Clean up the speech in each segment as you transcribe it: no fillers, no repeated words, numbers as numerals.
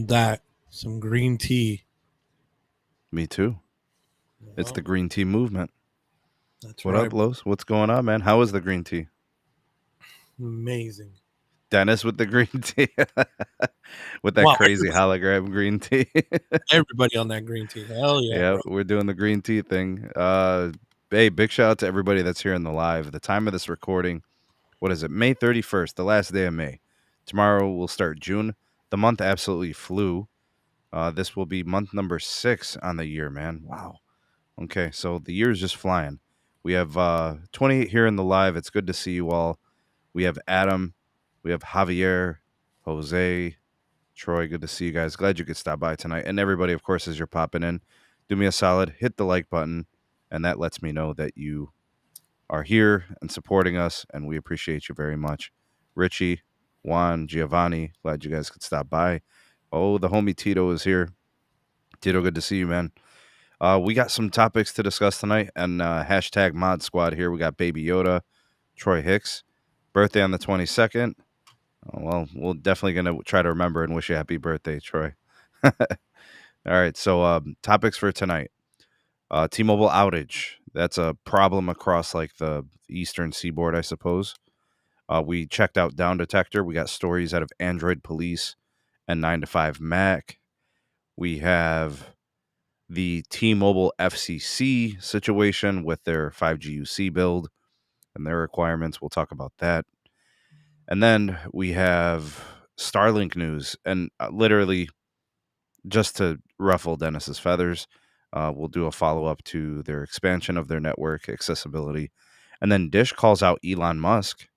That some green tea. Me too. It's the green tea movement. That's What right. up, Los? What's going on, man? How is the green tea? Amazing. Dennis with the green tea. With that Wow, crazy hologram green tea. everybody on that green tea. Hell yeah, Yeah, bro. we're doing the green tea thing. Hey, big shout out to everybody that's here in the live. The time of this recording, what is it? May 31st, the last day of May. Tomorrow we'll start June. The month absolutely flew. This will be month number 6 on the year, man. Wow. Okay, so the year is just flying. We have 28 here in the live. It's good to see you all. We have Adam. We have Javier, Jose, Troy. Good to see you guys. Glad you could stop by tonight. And everybody, of course, as you're popping in, do me a solid, hit the like button, and that lets me know that you are here and supporting us, and we appreciate you very much. Richie, Juan, Giovanni, glad you guys could stop by. Oh, the homie Tito is here. Tito, good to see you, man. We got some topics to discuss tonight, and hashtag Mod Squad here. We got Baby Yoda, Troy Hicks, birthday on the 22nd. Well, we're definitely going to try to remember and wish you a happy birthday, Troy. All right, so topics for tonight. T-Mobile outage. That's a problem across like the eastern seaboard, I suppose. We checked out Down Detector. We got stories out of Android Police and 9 to 5 Mac. We have the T-Mobile FCC situation with their 5G UC build and their requirements. We'll talk about that. And then we have Starlink news. And literally, just to ruffle Dennis's feathers, we'll do a follow-up to their expansion of their network accessibility. And then Dish calls out Elon Musk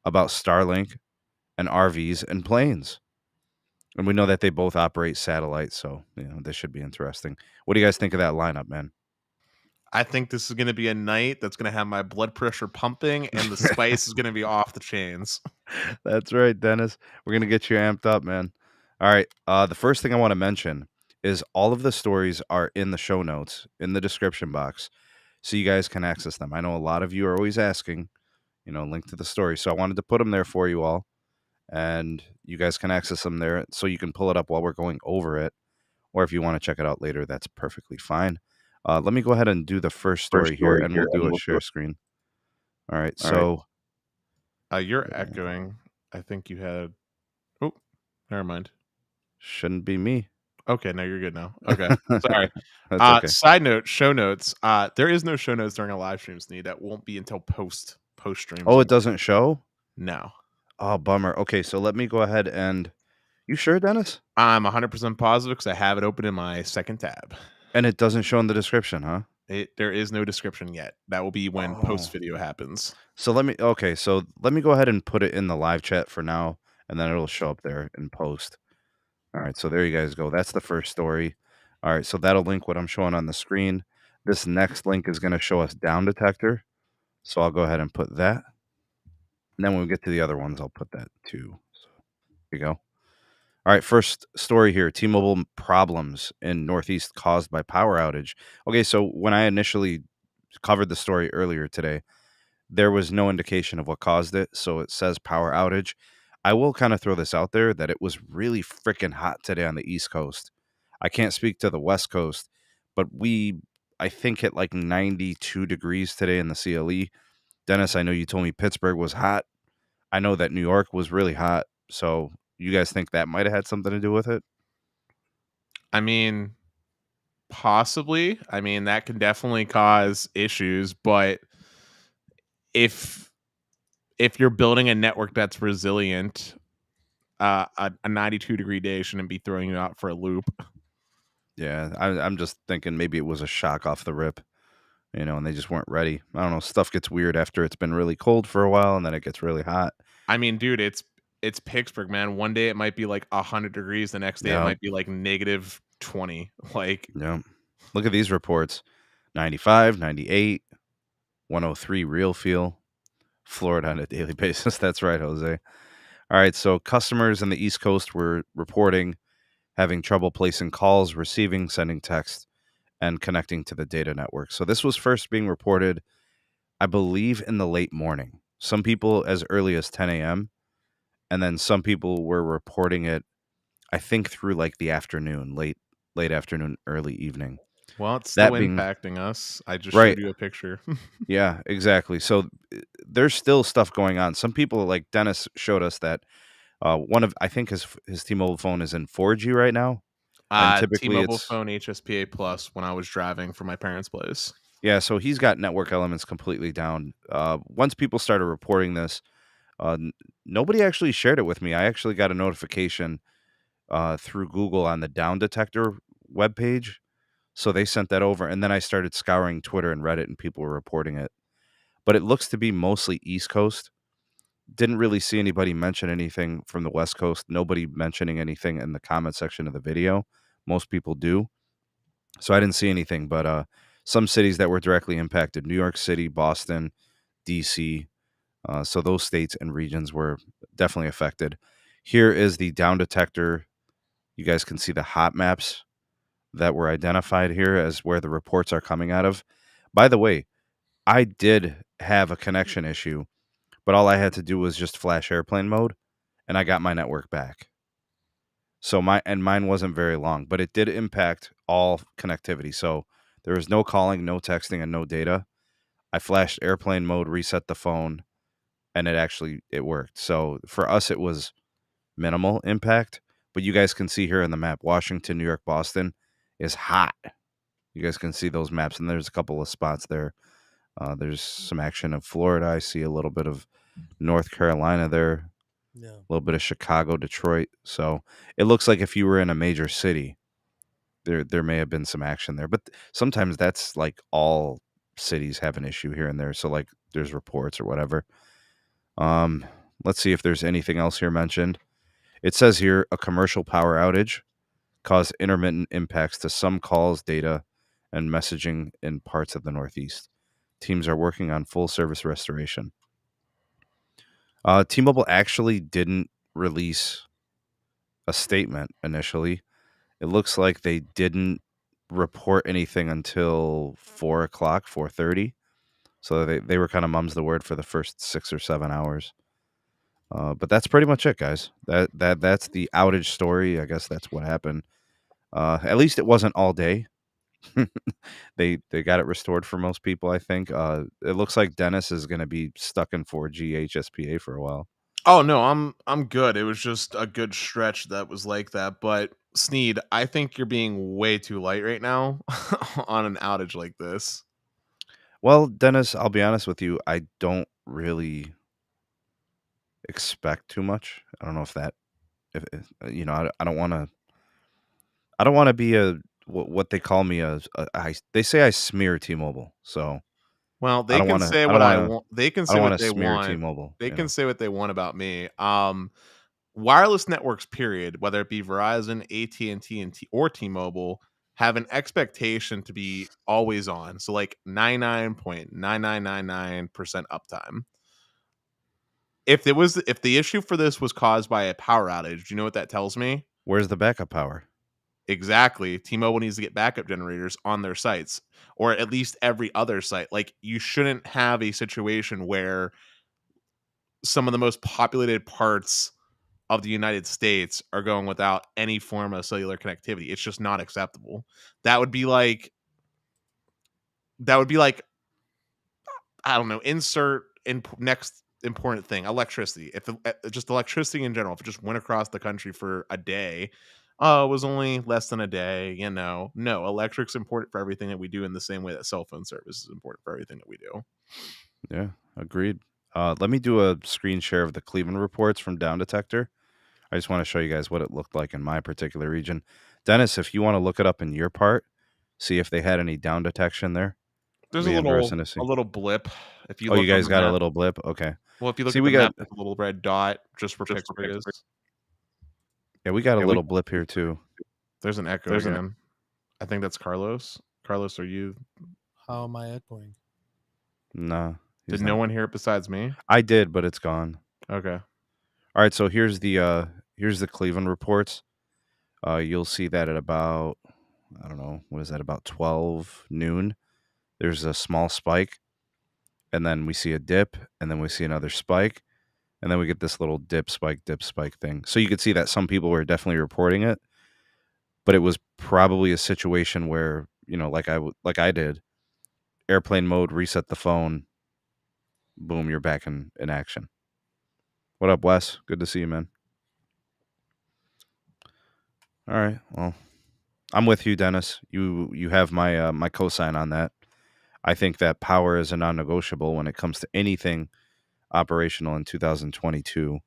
about Starlink and RVs and planes. And we know that they both operate satellites, so this should be interesting. What do you guys think of that lineup, man? I think this is going to be a night that's going to have my blood pressure pumping and the spice is going to be off the chains. That's right, Dennis. We're going to get you amped up, man. All right. The first thing I want to mention is all of the stories are in the show notes, in the description box, so you guys can access them. I know a lot of you are always asking, link to the story. So I wanted to put them there for you all, and you guys can access them there so you can pull it up while we're going over it. Or if you want to check it out later, that's perfectly fine. Let me go ahead and do the first story here, and we'll do a share screen. All right. So you're echoing. I think you had. Oh, never mind. Shouldn't be me. Okay, no, you're good now. Okay, sorry. That's okay. Side note: show notes. There is no show notes during a live stream, Sneed. That won't be until post stream. Oh, it doesn't show? No. Oh, bummer. Okay, so let me go ahead and. You sure, Dennis? I'm 100% positive because I have it open in my second tab. And it doesn't show in the description, huh? There is no description yet. That will be when post video happens. So let me go ahead and put it in the live chat for now, and then it'll show up there in post. All right, so there you guys go. That's the first story. All right, so that'll link what I'm showing on the screen. This next link is going to show us Down Detector. So I'll go ahead and put that. And then when we get to the other ones, I'll put that too. So there you go. All right, first story here. T-Mobile problems in Northeast caused by power outage. Okay, so when I initially covered the story earlier today, there was no indication of what caused it. So it says power outage. I will kind of throw this out there that it was really freaking hot today on the East Coast. I can't speak to the West Coast, but I think, hit like 92 degrees today in the CLE. Dennis, I know you told me Pittsburgh was hot. I know that New York was really hot. So you guys think that might have had something to do with it? I mean, possibly. I mean, that can definitely cause issues, but if you're building a network that's resilient, a 92-degree day shouldn't be throwing you out for a loop. Yeah, I'm just thinking maybe it was a shock off the rip, and they just weren't ready. I don't know. Stuff gets weird after it's been really cold for a while, and then it gets really hot. I mean, dude, it's Pittsburgh, man. One day it might be like 100 degrees. The next day it might be like negative 20. Like, yeah. Look at these reports: 95, 98, 103 real feel. Florida on a daily basis. That's right, Jose. All right, so customers in the East Coast were reporting having trouble placing calls, receiving, sending text, and connecting to the data network. So this was first being reported, I believe, in the late morning. Some people as early as 10 a.m., and then some people were reporting it, I think through like the afternoon, late afternoon, early evening. Well, it's still That being impacting us. I just right. showed you a picture. Yeah, exactly. So there's still stuff going on. Some people, like Dennis showed us that one of, I think his T-Mobile phone is in 4G right now, and typically T-Mobile it's phone HSPA Plus when I was driving from my parents' place. yeah. So he's got network elements completely down. Once people started reporting this, nobody actually shared it with me. I actually got a notification through Google on the Down Detector webpage. So they sent that over, and then I started scouring Twitter and Reddit, and people were reporting it. But it looks to be mostly East Coast. Didn't really see anybody mention anything from the West Coast. Nobody mentioning anything in the comment section of the video. Most people do. So I didn't see anything, but some cities that were directly impacted: New York City, Boston, DC. So those states and regions were definitely affected. Here is the Down Detector. You guys can see the hot maps that were identified here as where the reports are coming out of. By the way, I did have a connection issue, but all I had to do was just flash airplane mode, and I got my network back. So mine wasn't very long, but it did impact all connectivity. So there was no calling, no texting, and no data. I flashed airplane mode, reset the phone, and it worked. So for us, it was minimal impact. But you guys can see here in the map, Washington, New York, Boston is hot. You guys can see those maps, and there's a couple of spots there. There's some action of Florida. I see a little bit of North Carolina there, Yeah. a little bit of Chicago, Detroit. So it looks like if you were in a major city, there may have been some action there. But sometimes that's like all cities have an issue here and there. So like there's reports or whatever. Let's see if there's anything else here mentioned. It says here a commercial power outage caused intermittent impacts to some calls, data, and messaging in parts of the Northeast. Teams are working on full service restoration. T-Mobile actually didn't release a statement initially. It looks like they didn't report anything until 4 o'clock, 4:30. So they were kind of mum's the word for the first 6 or 7 hours. But that's pretty much it, guys. That's the outage story. I guess that's what happened. At least it wasn't all day. They got it restored for most people, I think. It looks like Dennis is going to be stuck in 4G HSPA for a while. Oh no, I'm good. It was just a good stretch that was like that. But Sneed, I think you're being way too light right now on an outage like this. Well, Dennis, I'll be honest with you. I don't really expect too much. I don't know if I don't want to. I don't want to be a what they call me they say I smear T-Mobile. So Well, I they don't can want to. say I don't what I want to. want. They can I say don't what want to they smear want. T-Mobile. They can say what they want about me. Wireless networks, period, whether it be Verizon, AT&T, or T-Mobile, have an expectation to be always on. So like 99.9999% uptime. If the issue for this was caused by a power outage, do you know what that tells me? Where's the backup power? Exactly. T-Mobile needs to get backup generators on their sites, or at least every other site. Like, you shouldn't have a situation where some of the most populated parts of the United States are going without any form of cellular connectivity. It's just not acceptable. That would be like I don't know, insert in next important thing, electricity. If just electricity in general, if it just went across the country for a day, oh, it was only less than a day, no, electric's important for everything that we do, in the same way that cell phone service is important for everything that we do. Yeah, agreed. Let me do a screen share of the Cleveland reports from Down Detector. I just want to show you guys what it looked like in my particular region. Dennis, if you want to look it up in your part, see if they had any down detection there. There's Be interesting to a see. little blip if you Oh, you look on guys the got a map. little blip? Okay. Well, if you look See, at we the got map, there's a little red dot just for Pittsburgh is. we got a little blip here too. There's an echo again. I think that's Carlos. Carlos, are you? How am I echoing? No. Did no one hear it besides me? I did, but it's gone. Okay. All right, so here's the Cleveland reports. You'll see that at about, I don't know, what is that, about 12 noon. There's a small spike, and then we see a dip, and then we see another spike, and then we get this little dip spike thing. So you could see that some people were definitely reporting it, but it was probably a situation where, like I did, airplane mode, reset the phone, boom, you're back in action. What up, Wes? Good to see you, man. All right, well, I'm with you, Dennis. You have my cosign on that. I think that power is a non-negotiable when it comes to anything operational in 2022.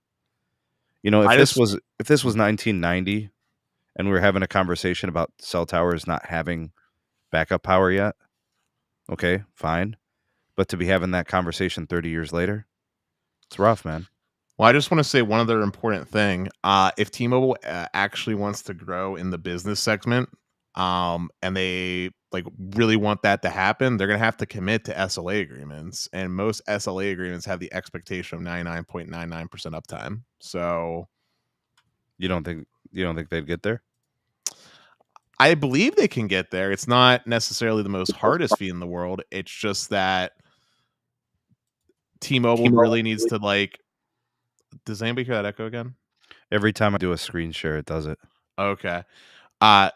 I just If this was 1990 and we were having a conversation about cell towers not having backup power yet, okay, fine. But to be having that conversation 30 years later, it's rough, man. Well, I just want to say one other important thing. If T-Mobile actually wants to grow in the business segment, and they like really want that to happen, they're gonna have to commit to SLA agreements, and most SLA agreements have the expectation of 99.99% uptime. So You don't think they'd get there? I believe they can get there. It's not necessarily the most hardest feat in the world. It's just that T-Mobile really needs to like. Does anybody hear that echo again? Every time I do a screen share, it does it. Okay.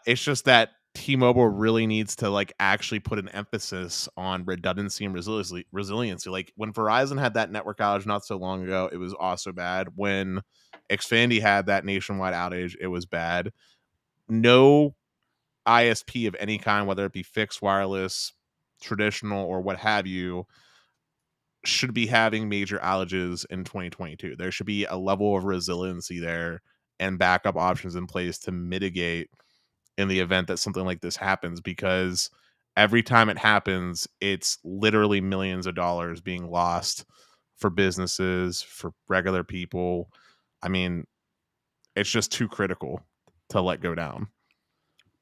It's just that T-Mobile really needs to like actually put an emphasis on redundancy and resiliency. Like when Verizon had that network outage not so long ago, it was also bad. When Xfinity had that nationwide outage, it was bad. No ISP of any kind, whether it be fixed, wireless, traditional, or what have you, should be having major outages in 2022. There should be a level of resiliency there and backup options in place to mitigate in the event that something like this happens, because every time it happens, it's literally millions of dollars being lost for businesses, for regular people. I mean, it's just too critical to let go down.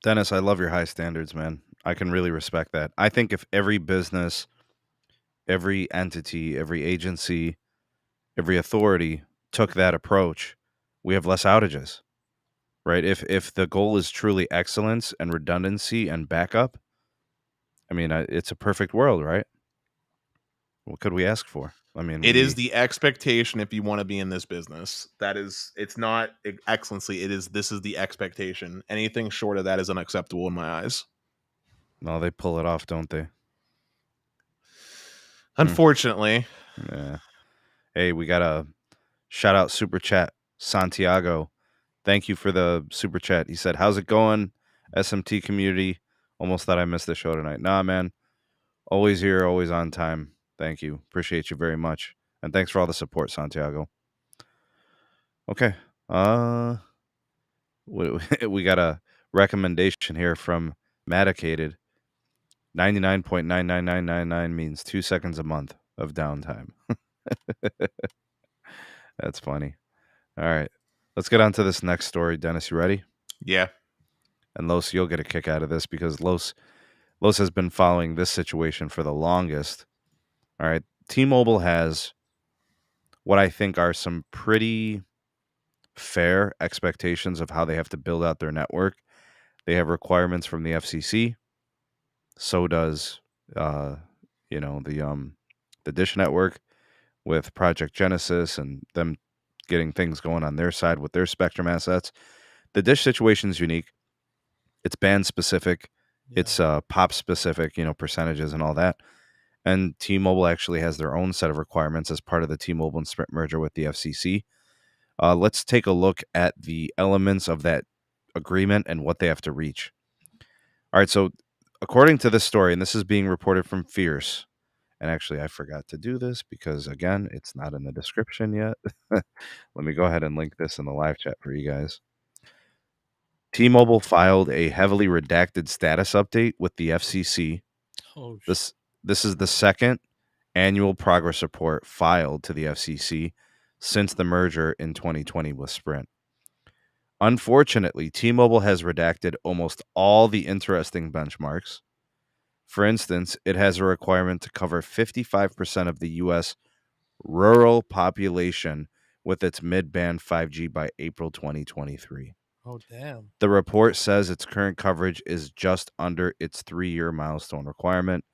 Dennis, I love your high standards, man. I can really respect that. I think if every business, every entity, every agency, every authority took that approach, we have less outages, right? If the goal is truly excellence and redundancy and backup, I mean, it's a perfect world, right? What could we ask for? I mean, It is the expectation if you want to be in this business. That is, it's not excellency. This is the expectation. Anything short of that is unacceptable in my eyes. no, they pull it off, don't they? Unfortunately. Yeah. Hey, we got a shout out super chat, Santiago. Thank you for the super chat. He said, "How's it going, SMT community? Almost thought I missed the show tonight." Nah, man. Always here, always on time. Thank you. Appreciate you very much. And thanks for all the support, Santiago. Okay. We got a recommendation here from Medicated. 99.99999 means 2 seconds a month of downtime. That's funny. All right. Let's get on to this next story. Dennis, you ready? Yeah. And Los, you'll get a kick out of this because Los has been following this situation for the longest. All right. T-Mobile has what I think are some pretty fair expectations of how they have to build out their network. They have requirements from the FCC. So does the Dish Network with Project Genesis and them getting things going on their side with their spectrum assets. The Dish situation is unique. It's band specific. Yeah. It's pop specific, percentages and all that. And T-Mobile actually has their own set of requirements as part of the T-Mobile and Sprint merger with the FCC. Let's take a look at the elements of that agreement and what they have to reach. All right, so according to this story, and this is being reported from Fierce, and actually I forgot to do this because, again, it's not in the description yet. Let me go ahead and link this in the live chat for you guys. T-Mobile filed a heavily redacted status update with the FCC. Oh, This is the second annual progress report filed to the FCC since the merger in 2020 with Sprint. Unfortunately, T-Mobile has redacted almost all the interesting benchmarks. For instance, it has a requirement to cover 55% of the U.S. rural population with its mid-band 5G by April 2023. oh, damn. The report says its current coverage is just under its 3-year milestone requirement,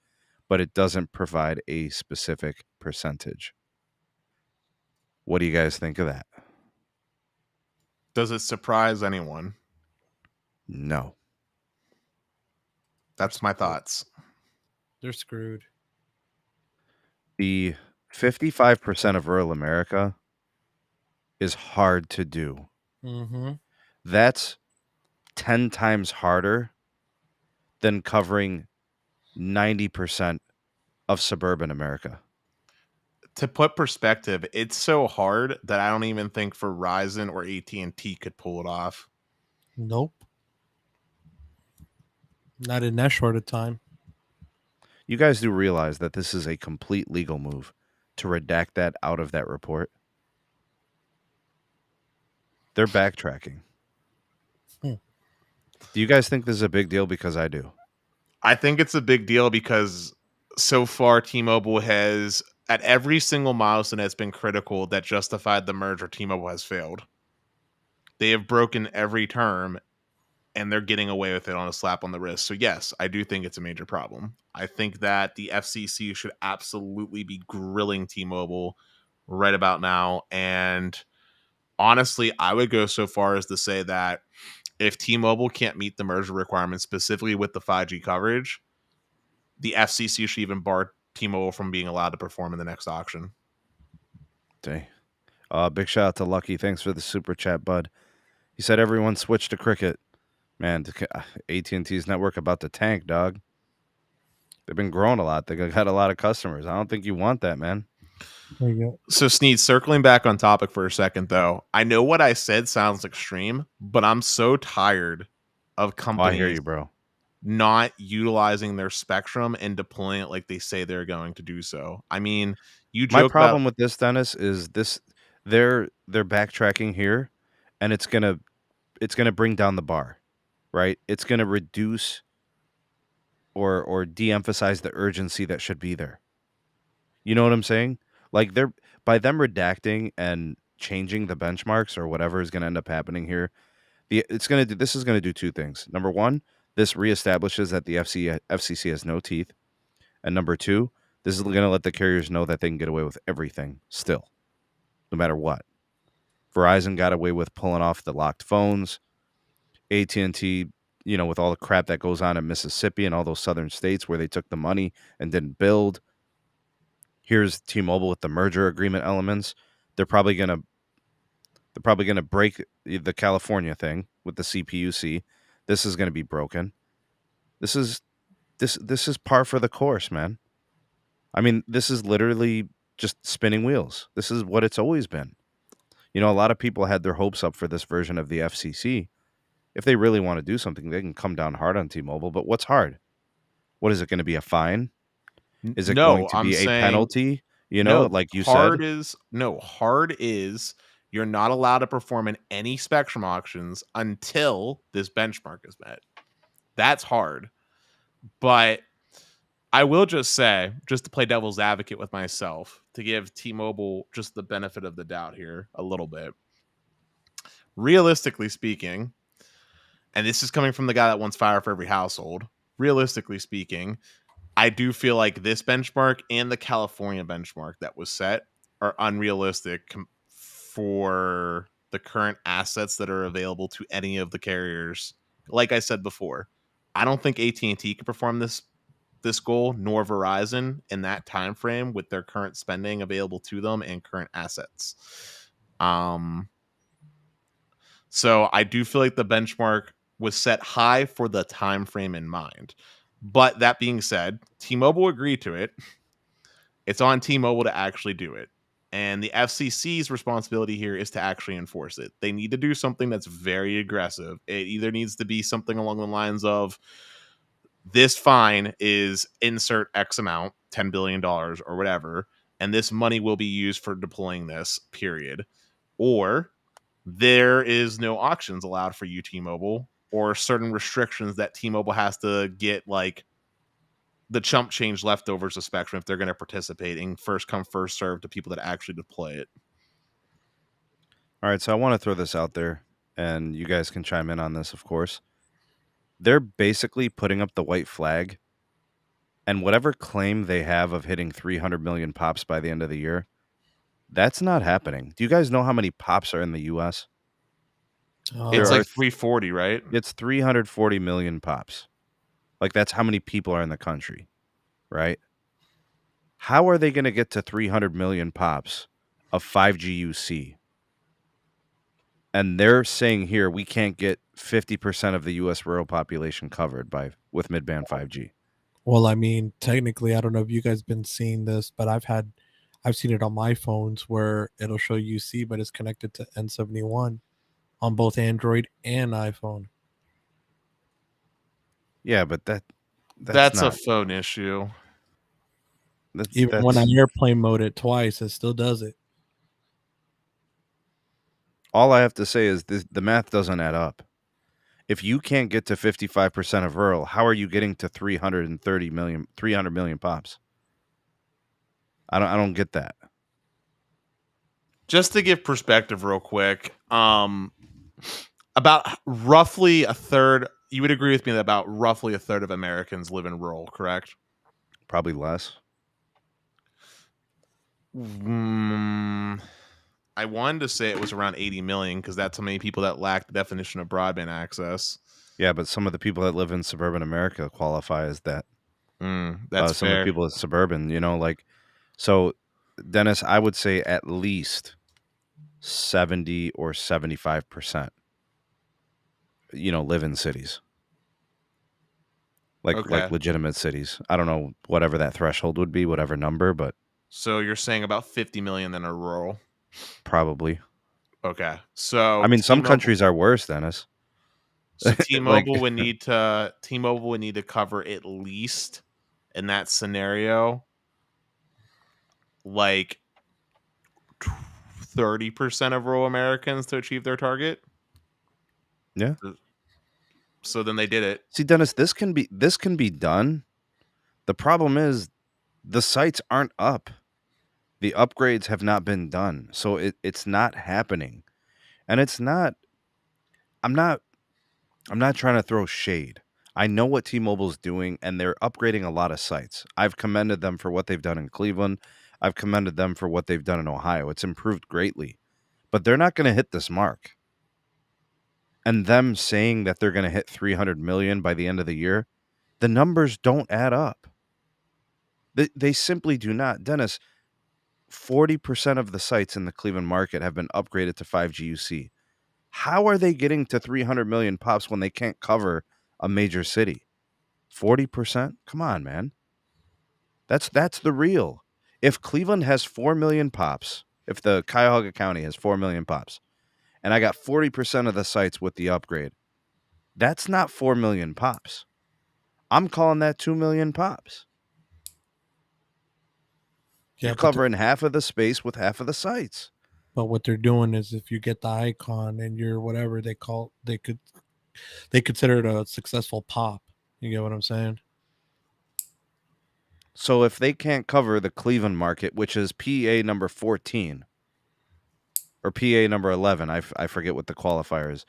but it doesn't provide a specific percentage. What do you guys think of that? Does it surprise anyone? No. That's my thoughts. They're screwed. The 55% of rural America is hard to do. Mm-hmm. That's 10 times harder than covering 90% of suburban America. To put perspective, it's so hard that I don't even think Verizon or AT&T could pull it off. Nope. Not in that short a time. You guys do realize that this is a complete legal move to redact that out of that report? They're backtracking. Hmm. Do you guys think this is a big deal? Because I do. I think it's a big deal because so far T-Mobile has, at every single milestone that's been critical that justified the merger, T-Mobile has failed. They have broken every term, and they're getting away with it on a slap on the wrist. So yes, I do think it's a major problem. I think that the FCC should absolutely be grilling T-Mobile right about now. And honestly, I would go so far as to say that if T-Mobile can't meet the merger requirements, specifically with the 5G coverage, the FCC should even bar T-Mobile from being allowed to perform in the next auction. Okay. Big shout out to Lucky. Thanks for the super chat, bud. He said everyone switched to cricket. Man, AT&T's network about to tank, dog. They've been growing a lot. They got a lot of customers. I don't think you want that, man. There you go. So, Sneed, circling back on topic for a second, though, I know what I said sounds extreme, but I'm so tired of Oh, I companies hear you, bro. not utilizing their spectrum and deploying it like they say they're going to do so. I mean, you My joke about problem with this, Dennis, is this they're backtracking here, and it's gonna bring down the bar, right? It's gonna reduce or de-emphasize the urgency that should be there. You know what I'm saying? Like they're by them redacting and changing the benchmarks or whatever is gonna end up happening here. This is gonna do two things. Number one, this reestablishes that the FCC has no teeth, and number two, this is gonna let the carriers know that they can get away with everything still, no matter what. Verizon got away with pulling off the locked phones. AT&T, with all the crap that goes on in Mississippi and all those southern states where they took the money and didn't build. Here's T-Mobile with the merger agreement elements. They're probably gonna break the California thing with the CPUC. This is gonna be broken. This is par for the course, man. I mean, this is literally just spinning wheels. This is what it's always been. A lot of people had their hopes up for this version of the FCC. If they really want to do something, they can come down hard on T-Mobile. But what's hard? What is it going to be, a fine? Is it going no, to I'm be a saying penalty? no. Like you said? Hard is you're not allowed to perform in any spectrum auctions until this benchmark is met. That's hard. But I will just say, just to play devil's advocate with myself, to give T-Mobile just the benefit of the doubt here a little bit. Realistically speaking, and this is coming from the guy that wants fire for every household, realistically speaking, I do feel like this benchmark and the California benchmark that was set are unrealistic for the current assets that are available to any of the carriers. Like I said before, I don't think AT&T can perform this goal, nor Verizon in that time frame with their current spending available to them and current assets. So I do feel like the benchmark was set high for the time frame in mind. But that being said, T-Mobile agreed to it. It's on T-Mobile to actually do it. And the FCC's responsibility here is to actually enforce it. They need to do something that's very aggressive. It either needs to be something along the lines of this fine is insert X amount, $10 billion or whatever, and this money will be used for deploying this, period. Or there is no auctions allowed for you, T-Mobile, or certain restrictions that T-Mobile has to get, like the chump change leftovers of spectrum if they're going to participate in first come first serve to people that actually deploy it. All right, so I want to throw this out there, and you guys can chime in on this, of course. They're basically putting up the white flag, and whatever claim they have of hitting 300 million pops by the end of the year, That's not happening. Do you guys know how many pops are in the U.S.? It's There like are 340, right? It's 340 million pops. Like, that's how many people are in the country, right? How are they going to get to 300 million pops of 5G UC? And they're saying here we can't get 50% of the U.S. rural population covered with mid-band 5G. Well, I mean, technically, I don't know if you guys been seeing this, but I've seen it on my phones where it'll show UC, but it's connected to N71 on both Android and iPhone. Yeah, but That's a not phone issue. Even when I airplane mode it twice, it still does it. all I have to say is the math doesn't add up. If you can't get to 55% of rural, how are you getting to 300 million pops? I don't get that. Just to give perspective real quick, about roughly a third, you would agree with me that about roughly a third of Americans live in rural, correct? Probably less. I wanted to say it was around 80 million because that's how many people that lack the definition of broadband access. Yeah, but some of the people that live in suburban America qualify as that. That's some of the fair. people in suburban, so Dennis, I would say at least 70 or 75%, live in cities. Like Okay. legitimate cities. I don't know whatever that threshold would be, whatever number, but So you're saying about 50 million then are rural. probably. Okay. So I mean, some T-Mobile- countries are worse, Dennis. So T-Mobile would need to cover at least in that scenario like 30% of rural Americans to achieve their target. Yeah. So then they did it. See, Dennis, this can be done. The problem is the sites aren't up. The upgrades have not been done. So it's not happening. And I'm not trying to throw shade. I know what T-Mobile's doing, and they're upgrading a lot of sites. I've commended them for what they've done in Cleveland. I've commended them for what they've done in Ohio. It's improved greatly. But they're not going to hit this mark. And them saying that they're going to hit 300 million by the end of the year, the numbers don't add up. They simply do not. Dennis, 40% of the sites in the Cleveland market have been upgraded to 5G UC. How are they getting to 300 million pops when they can't cover a major city? 40%? Come on, man. That's the real. If Cleveland has 4 million pops, if the Cuyahoga County has 4 million pops, and I got 40% of the sites with the upgrade, that's not 4 million pops. I'm calling that 2 million pops. Yeah, You're covering half of the space with half of the sites. But what they're doing is if you get the icon and you're whatever they consider it a successful pop. You get what I'm saying? So if they can't cover the Cleveland market, which is PA number 14 or PA number 11, I forget what the qualifier is.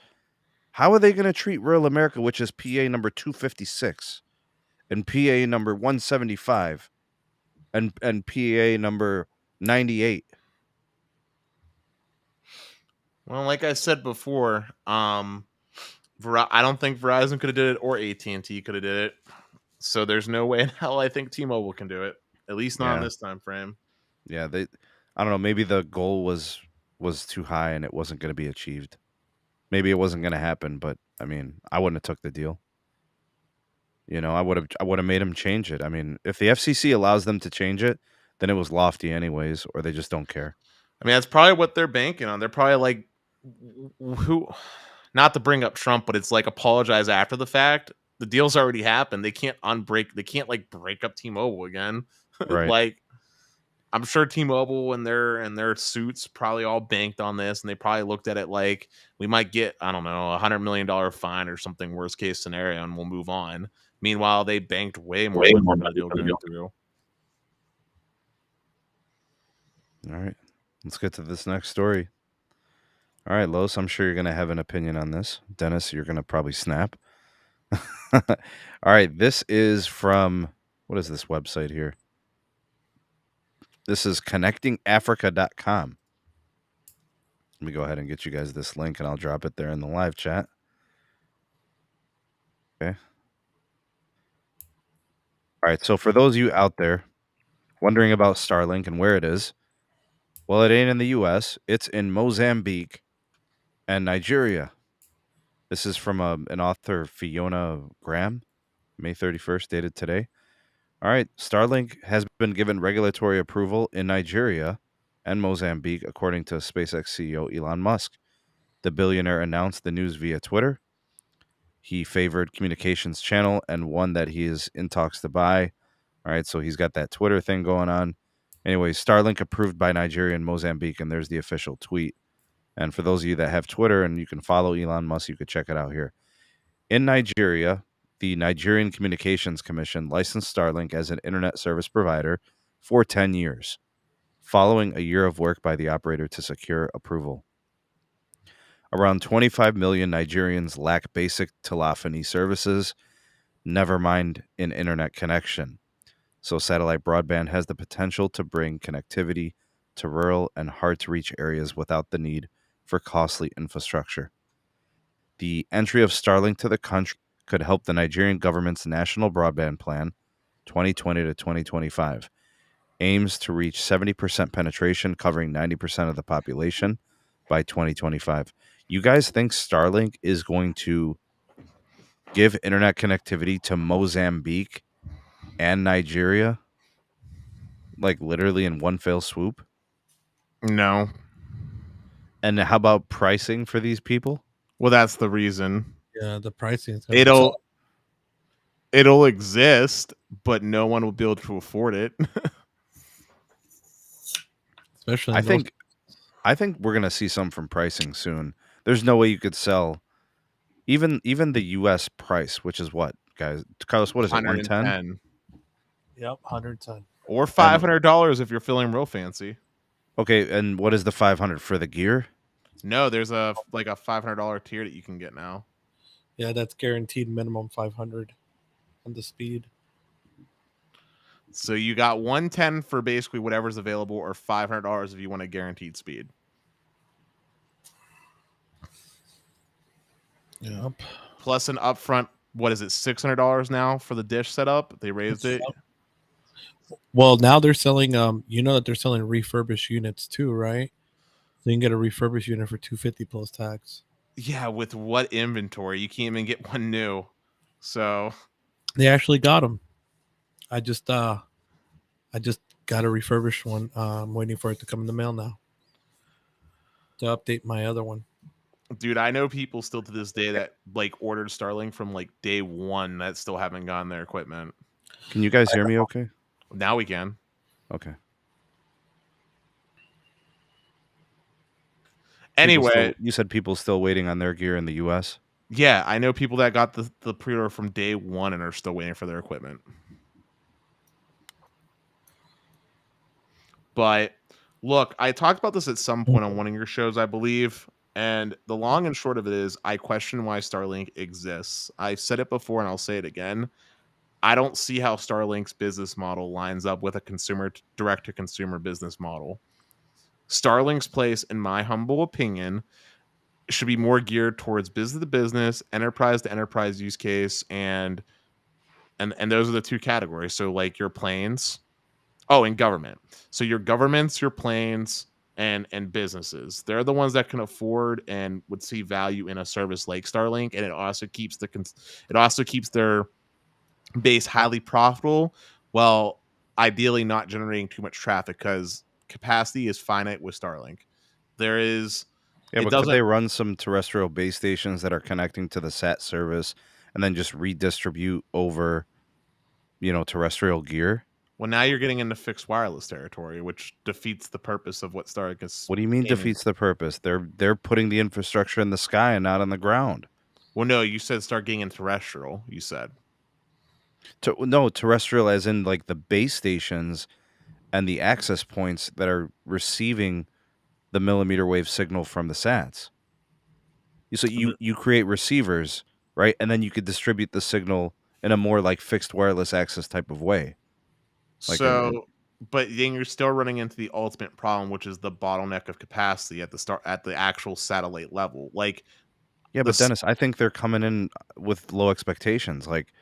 How are they going to treat rural America, which is PA number 256 and PA number 175 and PA number 98? Well, like I said before, I don't think Verizon could have did it or AT&T could have did it. So there's no way in hell I think T-Mobile can do it. At least not in this time frame. Yeah, I don't know, maybe the goal was too high and it wasn't going to be achieved. Maybe it wasn't going to happen, but I mean, I wouldn't have took the deal. I would have made them change it. I mean, if the FCC allows them to change it, then it was lofty anyways, or they just don't care. I mean, that's probably what they're banking on. They're probably like, who, not to bring up Trump, but it's like apologize after the fact. The deal's already happened. They can't they can't like break up T-Mobile again. Right. Like, I'm sure T-Mobile and their suits probably all banked on this, and they probably looked at it like we might get, I don't know, $100 million fine or something, worst case scenario, and we'll move on. Meanwhile, they banked way more money on the deal going through. All right, let's get to this next story. All right, Los, I'm sure you're going to have an opinion on this. Dennis, you're going to probably snap. All right, this is from, what is this website here? This is connectingafrica.com. Let me go ahead and get you guys this link, and I'll drop it there in the live chat. Okay. All right. So for those of you out there wondering about Starlink and where it is, well, it ain't in the U.S. It's in Mozambique and Nigeria. This is from an author, Fiona Graham, May 31st, dated today. All right. Starlink has been given regulatory approval in Nigeria and Mozambique, according to SpaceX CEO Elon Musk. The billionaire announced the news via Twitter. He favored communications channel and one that he is in talks to buy. All right, so he's got that Twitter thing going on. Anyways, Starlink approved by Nigeria and Mozambique, and there's the official tweet. And for those of you that have Twitter and you can follow Elon Musk, you could check it out here. In Nigeria, the Nigerian Communications Commission licensed Starlink as an internet service provider for 10 years, following a year of work by the operator to secure approval. Around 25 million Nigerians lack basic telephony services, never mind an internet connection. So satellite broadband has the potential to bring connectivity to rural and hard-to-reach areas without the need for costly infrastructure. The entry of Starlink to the country could help the Nigerian government's National Broadband Plan, 2020 to 2025, aims to reach 70% penetration, covering 90% of the population by 2025. You guys think Starlink is going to give internet connectivity to Mozambique and Nigeria, like literally in one fell swoop? No. And how about pricing for these people? Well, that's the reason. Yeah, the pricing is going to It'll exist, but no one will be able to afford it. especially. I think we're gonna see some from pricing soon. There's no way you could sell even the US price, which is what, guys? Carlos, what is it? 110? Yep, 110 or $500 if you're feeling real fancy. Okay, and what is the 500 for the gear? No, there's a $500 tier that you can get now. Yeah, that's guaranteed minimum 500 on the speed. So you got 110 for basically whatever's available, or $500 if you want a guaranteed speed. Yep. Plus an upfront, what is it, $600 now for the dish setup? They raised it. Well, now they're selling you know that they're selling refurbished units too, right? So you can get a refurbished unit for $250 plus tax. Yeah, with what inventory? You can't even get one new. So they actually got them. I just got a refurbished one. I'm waiting for it to come in the mail now to update my other one. Dude, I know people still to this day that like ordered Starlink from like day one that still haven't gotten their equipment. Can you guys hear me okay? Now we can. Okay. Anyway, you said people still waiting on their gear in the US? Yeah, I know people that got the pre-order from day one and are still waiting for their equipment. But look, I talked about this at some point on one of your shows, I believe. And the long and short of it is, I question why Starlink exists. I've said it before and I'll say it again. I don't see how Starlink's business model lines up with a consumer direct-to-consumer business model. Starlink's place, in my humble opinion, should be more geared towards business to business, enterprise to enterprise use case, and those are the two categories. So like your planes, and government. So your governments, your planes, and businesses. They're the ones that can afford and would see value in a service like Starlink, and it also keeps their base highly profitable, while ideally not generating too much traffic, because capacity is finite with Starlink. There is but could they run some terrestrial base stations that are connecting to the SAT service and then just redistribute over, terrestrial gear? Well, now you're getting into fixed wireless territory, which defeats the purpose of what Starlink is. What do you mean defeats the purpose? They're putting the infrastructure in the sky and not on the ground. Well, no, you said start getting in terrestrial. You said terrestrial, as in like the base stations and the access points that are receiving the millimeter wave signal from the SATs. So you create receivers, right? And then you could distribute the signal in a more like fixed wireless access type of way. but then you're still running into the ultimate problem, which is the bottleneck of capacity at the actual satellite level. Like Yeah, the but Dennis, I think they're coming in with low expectations. Like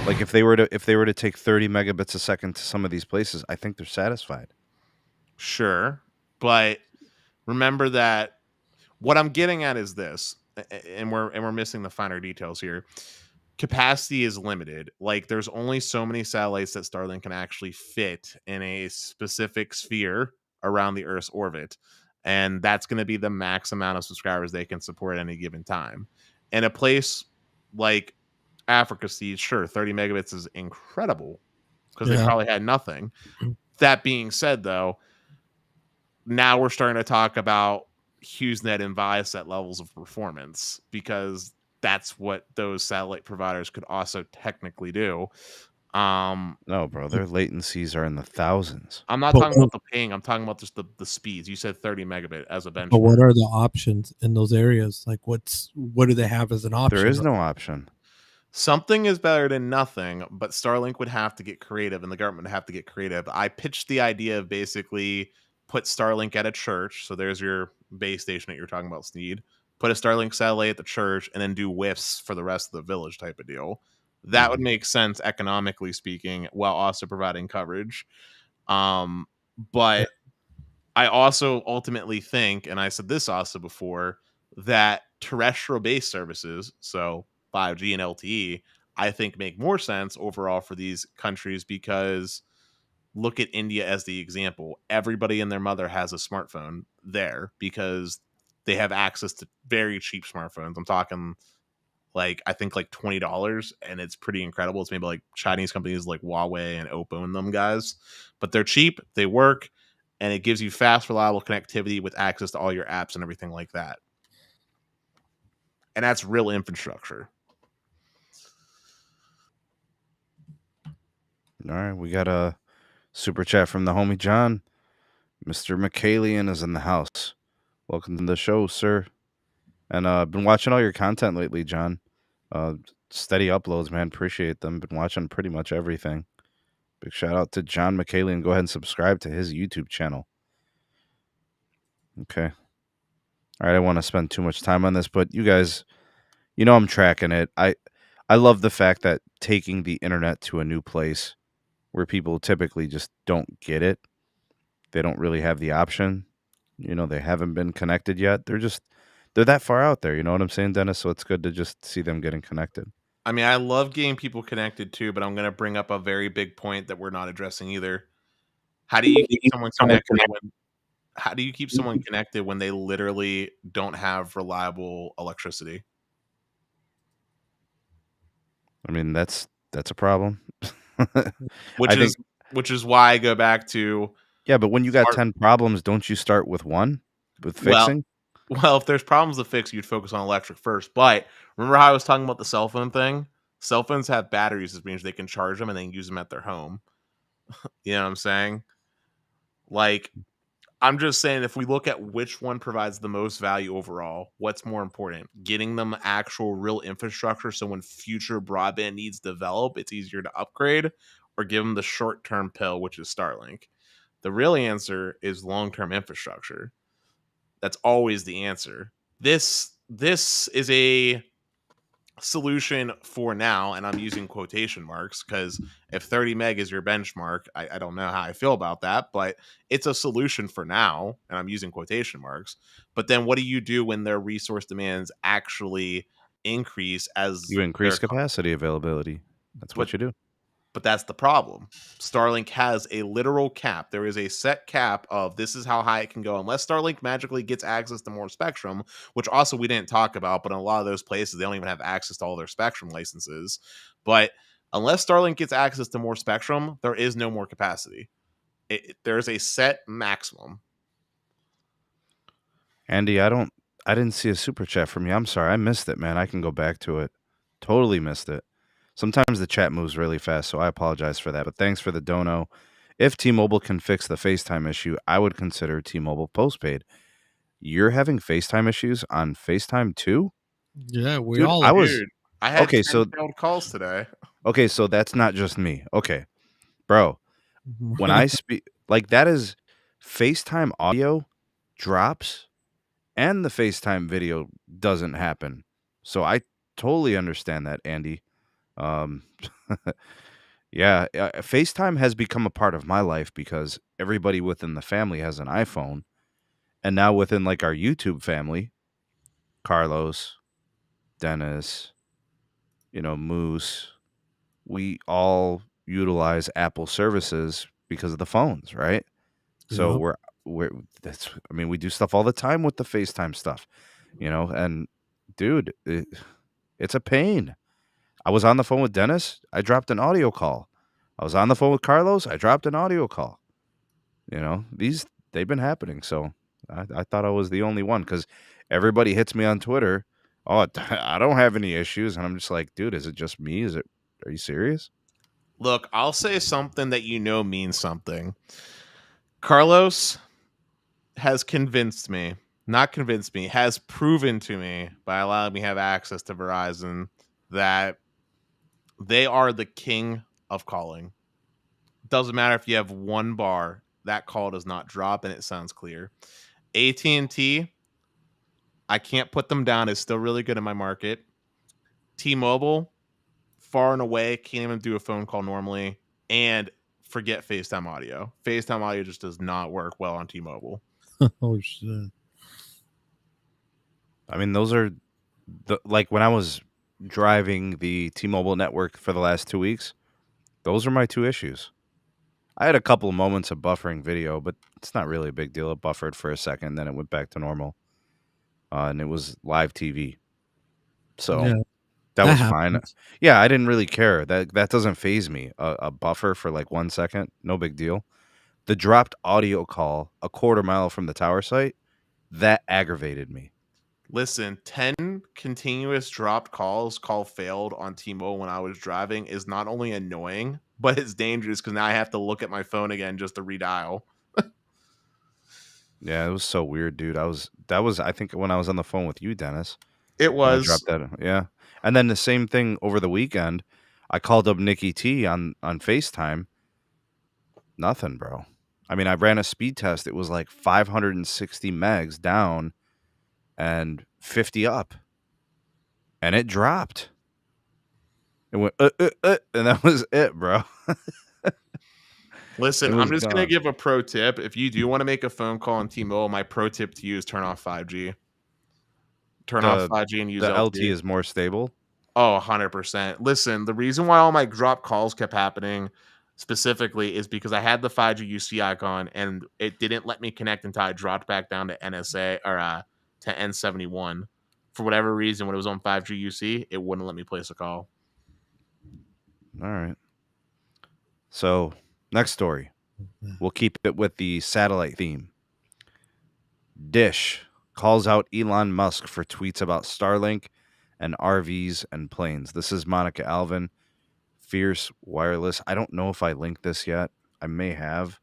if they were to take 30 megabits a second to some of these places, I think they're satisfied. Sure, but remember that what I'm getting at is this, and we're missing the finer details here. Capacity is limited. Like there's only so many satellites that Starlink can actually fit in a specific sphere around the Earth's orbit, and that's going to be the max amount of subscribers they can support at any given time. In a place like Africa sees, sure, 30 megabits is incredible because they Yeah. probably had nothing. That being said, though, now we're starting to talk about HughesNet and Viasat levels of performance because that's what those satellite providers could also technically do. No, bro, their latencies are in the thousands. I'm not But talking about the ping. I'm talking about just the speeds. You said 30 megabit as a but benchmark. what are the options in those areas? Like what do they have as an option? There is no option. Something is better than nothing, but Starlink would have to get creative and the government would have to get creative. I pitched the idea of basically put Starlink at a church. So there's your base station that you're talking about, Sneed. Put a Starlink satellite at the church and then do whiffs for the rest of the village type of deal. That would make sense economically speaking, while also providing coverage. But I also ultimately think, and I said this also before, that terrestrial based services, so 5G and LTE, I think make more sense overall for these countries because look at India as the example. Everybody and their mother has a smartphone there because they have access to very cheap smartphones. I'm talking like I think like $20, and it's pretty incredible. It's maybe like Chinese companies like Huawei and Oppo and them guys, but they're cheap, they work, and it gives you fast, reliable connectivity with access to all your apps and everything like that. And that's real infrastructure. All right, we got a super chat from the homie John. Mr. McCalian is in the house. Welcome to the show, sir. And I've been watching all your content lately, John. Steady uploads, man. Appreciate them. Been watching pretty much everything. Big shout out to John McCalian. Go ahead and subscribe to his YouTube channel. Okay. All right, I don't want to spend too much time on this, but you guys, I'm tracking it. I love the fact that taking the internet to a new place where people typically just don't get it. They don't really have the option. They haven't been connected yet. They're that far out there. You know what I'm saying, Dennis? So it's good to just see them getting connected. I mean, I love getting people connected too, but I'm going to bring up a very big point that we're not addressing either. How do you keep someone connected when they literally don't have reliable electricity? I mean, that's a problem. Which is why I go back to yeah, but when you got 10 problems, don't you start with one with fixing? Well, if there's problems to fix, you'd focus on electric first. But remember how I was talking about the cell phone thing? Cell phones have batteries, which means they can charge them and then use them at their home. You know what I'm saying? Like, I'm just saying if we look at which one provides the most value overall, what's more important? Getting them actual real infrastructure so when future broadband needs develop, it's easier to upgrade, or give them the short-term pill, which is Starlink. The real answer is long-term infrastructure. That's always the answer. This is a solution for now, and I'm using quotation marks because if 30 meg is your benchmark, I don't know how I feel about that, but it's a solution for now, and I'm using quotation marks. But then what do you do when their resource demands actually increase as you increase capacity availability? That's what you do. But that's the problem. Starlink has a literal cap. There is a set cap of this is how high it can go. Unless Starlink magically gets access to more spectrum, which also we didn't talk about, but in a lot of those places, they don't even have access to all their spectrum licenses. But unless Starlink gets access to more spectrum, there is no more capacity. There's a set maximum. Andy, I didn't see a super chat from you. I'm sorry. I missed it, man. I can go back to it. Totally missed it. Sometimes the chat moves really fast, so I apologize for that. But thanks for the dono. If T-Mobile can fix the FaceTime issue, I would consider T-Mobile postpaid. You're having FaceTime issues on FaceTime too? Yeah, we Dude, all. I had okay. So failed calls today. okay, so that's not just me. Okay, bro, When I speak, like that is FaceTime audio drops and the FaceTime video doesn't happen. So I totally understand that, Andy. Um, yeah, FaceTime has become a part of my life because everybody within the family has an iPhone. And now within like our YouTube family, Carlos, Dennis, Moose, we all utilize Apple services because of the phones, right? So Yep. we do stuff all the time with the FaceTime stuff, and dude, it's a pain. I was on the phone with Dennis, I dropped an audio call. I was on the phone with Carlos, I dropped an audio call. They've been happening. So I thought I was the only one because everybody hits me on Twitter. Oh, I don't have any issues. And I'm just like, dude, is it just me? Are you serious? Look, I'll say something that means something. Carlos has convinced me, not convinced me, has proven to me by allowing me to have access to Verizon that they are the king of calling. Doesn't matter if you have one bar, that call does not drop and it sounds clear. AT&T, I can't put them down, is still really good in my market. T-Mobile, far and away, can't even do a phone call normally. And forget FaceTime audio. FaceTime audio just does not work well on T-Mobile. Oh shit. I mean, those are like when I was driving the T-Mobile network for the last 2 weeks, those are my two issues. I had a couple of moments of buffering video, but it's not really a big deal. It buffered for a second, then it went back to normal. And it was live TV. So Yeah, that that was fine. happens. Yeah, I didn't really care. That doesn't phase me. A buffer for like 1 second, no big deal. The dropped audio call a quarter mile from the tower site, that aggravated me. Listen, 10 continuous dropped calls, call failed on T-Mobile when I was driving is not only annoying, but it's dangerous because now I have to look at my phone again just to redial. Yeah, it was so weird, dude. That was I think when I was on the phone with you, Dennis, It when I was. dropped that. Yeah. And then the same thing over the weekend. I called up Nikki T on FaceTime. Nothing, bro. I mean, I ran a speed test. It was like 560 megs down and 50 up. And it dropped. It went and that was it, bro. It Listen, was I'm just going to gone. give a pro tip. If you do want to make a phone call on T-Mobile, my pro tip to you is turn off 5G. Turn off The 5G and use the LT LTE. is more stable. Oh, 100%. Listen, the reason why all my drop calls kept happening specifically is because I had the 5G UC icon and it didn't let me connect until I dropped back down to NSA or to N71. For whatever reason, when it was on 5G UC, it wouldn't let me place a call. All right. So, next story. We'll keep it with the satellite theme. Dish calls out Elon Musk for tweets about Starlink and RVs and planes. This is Monica Alvin, Fierce Wireless. I don't know if I linked this yet. I may have.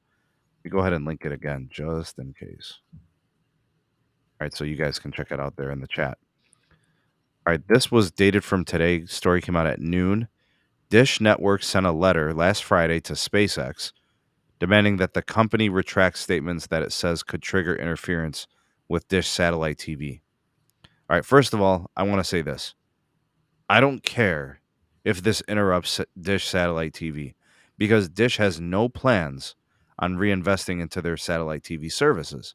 Let me go ahead and link it again just in case. All right, so you guys can check it out there in the chat. All right, this was dated from today. Story came out at noon. Dish Network sent a letter last Friday to SpaceX demanding that the company retract statements that it says could trigger interference with Dish satellite TV. All right, first of all, I want to say this. I don't care if this interrupts Dish satellite TV because Dish has no plans on reinvesting into their satellite TV services.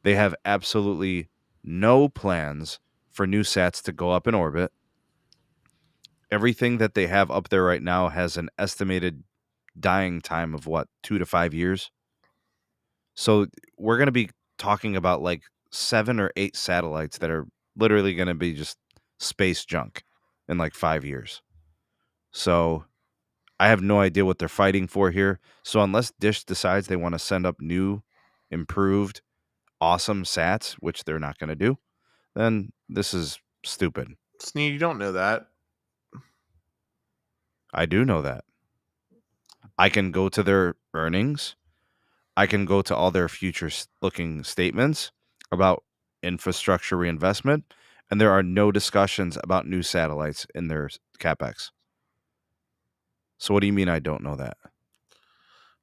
They have absolutely no plans for new sats to go up in orbit. Everything that they have up there right now has an estimated dying time of 2 to 5 years. So we're going to be talking about like 7 or 8 satellites that are literally going to be just space junk in like 5 years. So I have no idea what they're fighting for here. So unless Dish decides they want to send up new, improved, awesome sats, which they're not going to do, then this is stupid. Sneed, you don't know that. I do know that. I can go to their earnings. I can go to all their future looking statements about infrastructure reinvestment, and there are no discussions about new satellites in their capex. So what do you mean I don't know that?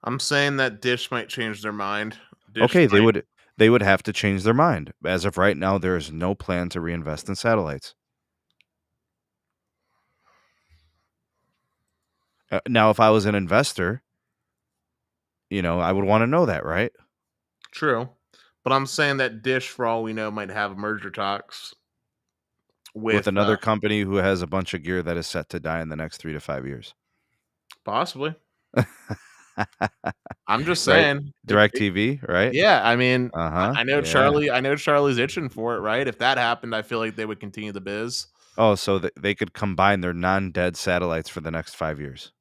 I'm saying that Dish might change their mind. Dish Okay, might. they would have to change their mind. As of right now, there is no plan to reinvest in satellites. Now, if I was an investor, I would want to know that, right? True. But I'm saying that Dish, for all we know, might have merger talks With with another company who has a bunch of gear that is set to die in the next 3 to 5 years. possibly. I'm just Right? saying. DirecTV, right? Yeah, I mean, Uh-huh. I know Yeah. Charlie. I know Charlie's itching for it, right? If that happened, I feel like they would continue the biz. Oh, so they could combine their non-dead satellites for the next 5 years.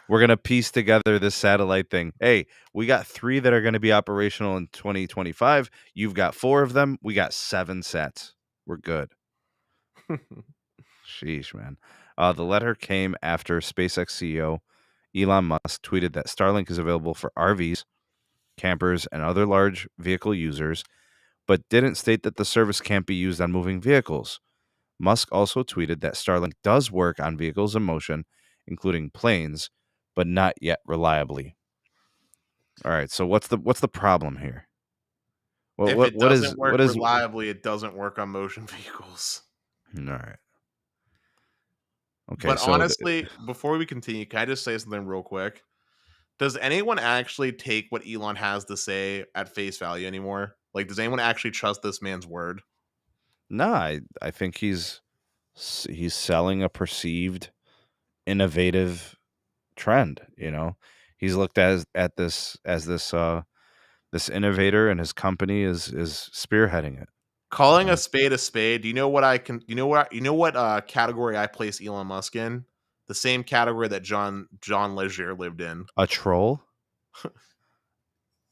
We're going to piece together this satellite thing. Hey, we got 3 that are going to be operational in 2025. You've got 4 of them. We got 7 sets. We're good. Sheesh, man. The letter came after SpaceX CEO Elon Musk tweeted that Starlink is available for RVs, campers, and other large vehicle users, but didn't state that the service can't be used on moving vehicles. Musk also tweeted that Starlink does work on vehicles in motion, including planes, but not yet reliably. All right, so what's the problem here? If it What doesn't is work reliably, it doesn't work on motion vehicles. all right? Okay, But so honestly, before we continue, can I just say something real quick? Does anyone actually take what Elon has to say at face value anymore? Like, does anyone actually trust this man's word? no, I think he's selling a perceived innovative trend. He's looked at this as this innovator, and his company is spearheading it. Calling a spade a spade. Do you know what I can? You know what category I place Elon Musk in? The same category that John Legere lived in. A troll?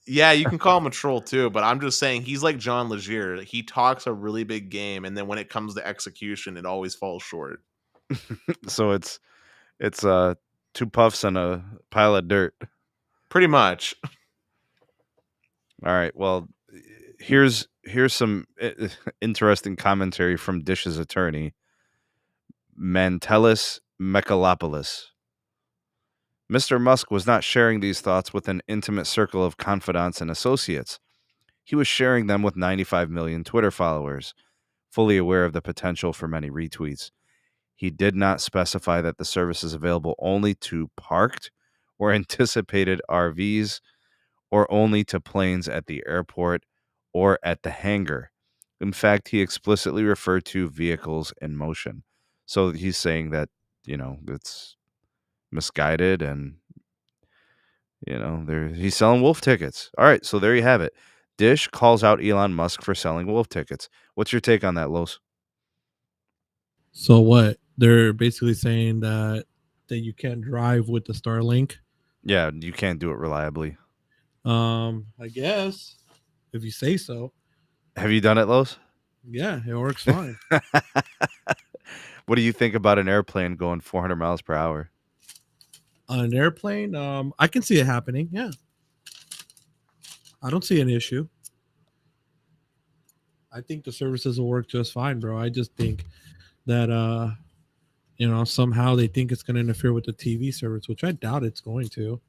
Yeah, you can call him a troll too, but I'm just saying he's like John Legere. He talks a really big game, and then when it comes to execution, it always falls short. So it's 2 puffs and a pile of dirt. Pretty much. All right. Well, here's some interesting commentary from Dish's attorney, Mantelis Mechalopoulos. Mr. Musk was not sharing these thoughts with an intimate circle of confidants and associates. He was sharing them with 95 million Twitter followers, fully aware of the potential for many retweets. He did not specify that the service is available only to parked or anticipated RVs, or only to planes at the airport or at the hangar. In fact, he explicitly referred to vehicles in motion. So he's saying that, it's misguided, and, he's selling wolf tickets. All right, so there you have it. Dish calls out Elon Musk for selling wolf tickets. What's your take on that, Los? So what? They're basically saying that you can't drive with the Starlink. Yeah, you can't do it reliably. I guess if you say so. Have you done it, Los? Yeah, it works fine. What do you think about an airplane going 400 miles per hour? On an airplane, I can see it happening. Yeah, I don't see an issue. I think the services will work just fine, bro. I just think that somehow they think it's going to interfere with the TV service, which I doubt it's going to.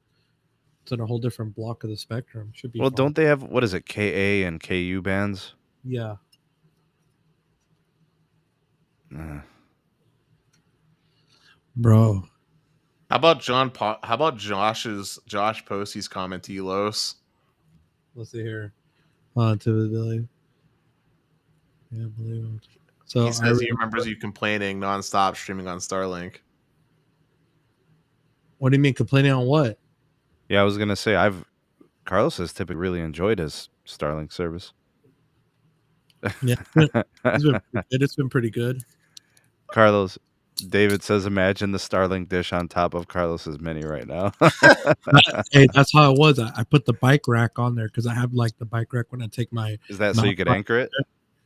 It's on a whole different block of the spectrum. Should be Well, fine. don't they have, what is it, KA and KU bands? Yeah. Bro. How about Josh Postey's comment to you, Los? Let's see here. To the Billy. Yeah, believe it. So he says he remembers you complaining nonstop streaming on Starlink. What do you mean complaining on what? Yeah, I was gonna say Carlos has typically really enjoyed his Starlink service. Yeah, it's been pretty good. Carlos, David says, imagine the Starlink dish on top of Carlos's Mini right now. Hey, that's how it was. I put the bike rack on there because I have like the bike rack when I take my. Is that so you could anchor it?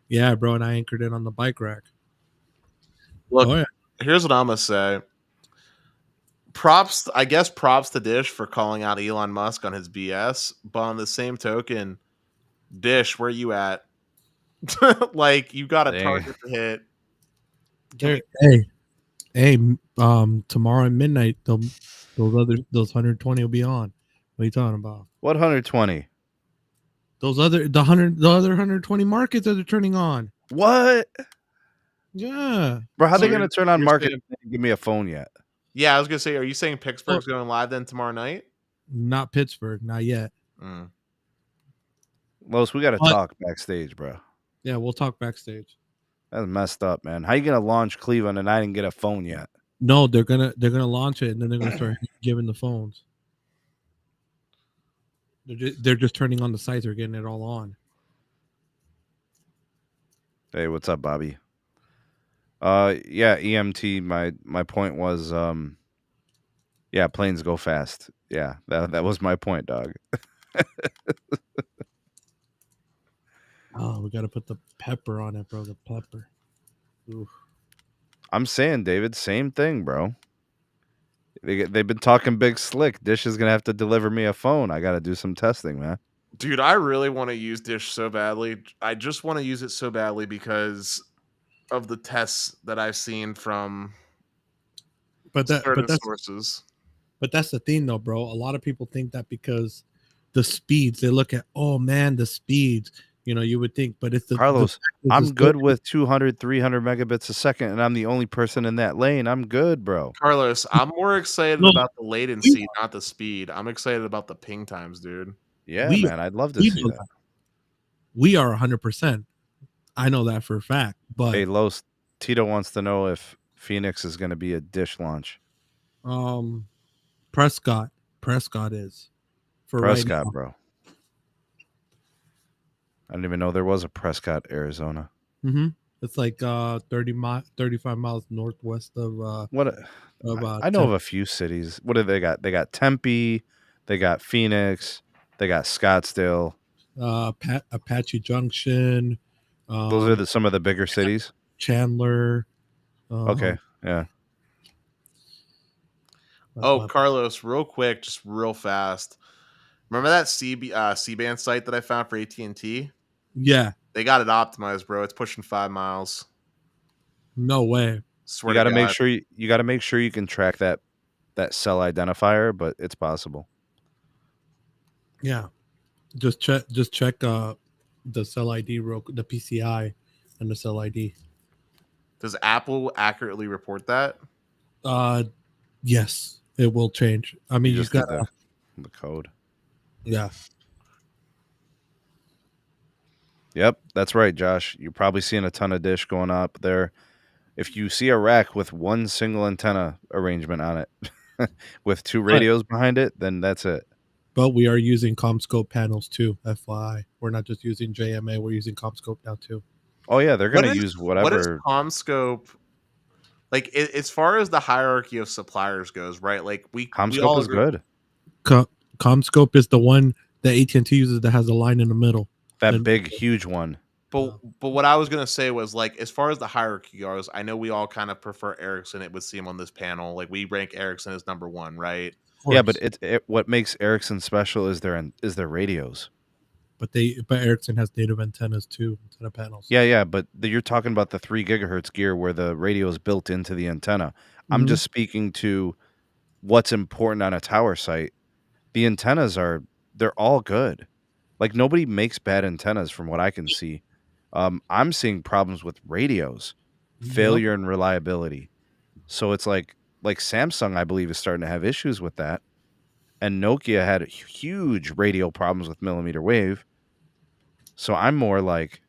Yeah, bro, and I anchored it on the bike rack. Look, Here's what I'm gonna say. Props to Dish for calling out Elon Musk on his BS, but on the same token, Dish, where you at? Like, you got a target to hit. Hey, Hey, tomorrow at midnight, those 120 will be on. What are you talking about? What 120? The other 120 markets that are turning on. What? Yeah. Bro, how So they going to turn on you're market saying- and give me a phone yet? Yeah, I was gonna say, are you saying Pittsburgh's Oh. going live then tomorrow night? Not Pittsburgh, not yet. Mm. Los, we got to But- talk backstage, bro. Yeah, we'll talk backstage. That's messed up, man. How you going to launch Cleveland and I didn't get a phone yet? No, they're gonna launch it and then they're gonna start giving the phones. They're just turning on the sites. They're getting it all on. Hey, what's up, Bobby? Yeah, EMT. My point was, yeah, planes go fast. Yeah, that was my point, dog. Oh, we got to put the pepper on it, bro. The pepper. Oof. I'm saying, David, same thing, bro. They've been talking big slick. Dish is gonna have to deliver me a phone. I got to do some testing, man. Dude, I really want to use Dish so badly. I just want to use it so badly because of the tests that I've seen from certain sources. But that's the thing, though, bro. A lot of people think that because the speeds, they look at, oh man, the speeds. You know, you would think, but it's Carlos, I'm good with 200, 300 megabits a second, and I'm the only person in that lane. I'm good, bro. Carlos, I'm more excited about the latency, not the speed. I'm excited about the ping times, dude. Yeah, man, I'd love to see that. We are 100%. I know that for a fact. But hey, Los, Tito wants to know if Phoenix is going to be a Dish launch. Prescott is for Prescott, right now. bro. I didn't even know there was a Prescott, Arizona. Mm-hmm. It's like 35 miles northwest of I know of a few cities. What do they got? They got Tempe, they got Phoenix, they got Scottsdale. Apache Junction. Those are some of the bigger cities. Chandler. Okay, yeah. Oh, Carlos, real quick, just real fast. Remember that C-band site that I found for AT&T? Yeah. They got it optimized, bro. It's pushing 5 miles. No way. You got to make sure you can track that cell identifier, but it's possible. Yeah. Just check the cell ID, the PCI and the cell ID. Does Apple accurately report that? Yes, it will change. I mean, you got the code. Yeah. Yep, that's right, Josh. You're probably seeing a ton of Dish going up there. If you see a rack with one single antenna arrangement on it with two radios behind it, then that's it. But we are using CommScope panels too, FYI. We're not just using JMA, we're using CommScope now too. Oh yeah, they're going to use whatever. What is CommScope? Like, as far as the hierarchy of suppliers goes, right? Like CommScope is good. CommScope is the one that AT&T uses that has a line in the middle. That big, huge one. But what I was gonna say was, like, as far as the hierarchy goes, I know we all kind of prefer Ericsson. It would seem on this panel, like we rank Ericsson as number one, right? Yeah, but what makes Ericsson special is their radios. But Ericsson has native antennas too, antenna panels. Yeah, but you're talking about the 3 gigahertz gear where the radio is built into the antenna. Mm-hmm. I'm just speaking to what's important on a tower site. The antennas they're all good. Like, nobody makes bad antennas from what I can see. I'm seeing problems with radios, failure and reliability. So it's like Samsung, I believe, is starting to have issues with that. And Nokia had huge radio problems with millimeter wave. So I'm more like,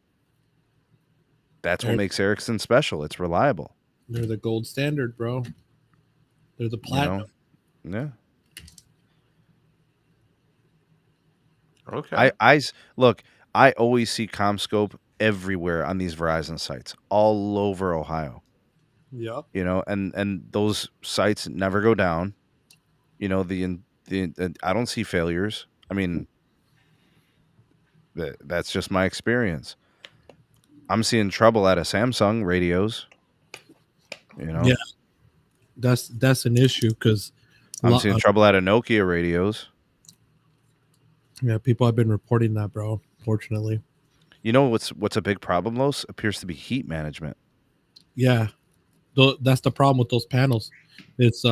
that's what makes Ericsson special. It's reliable. They're the gold standard, bro. They're the platinum. You know? Yeah. Okay. I always see CommScope everywhere on these Verizon sites, all over Ohio. Yep. You know, and those sites never go down. You know, I don't see failures. I mean, that's just my experience. I'm seeing trouble out of Samsung radios. You know, yeah, that's an issue because I'm seeing trouble out of Nokia radios. Yeah, people have been reporting that, bro. Fortunately, you know what's a big problem, Los? Appears to be heat management. Yeah, That's the problem with those panels. It's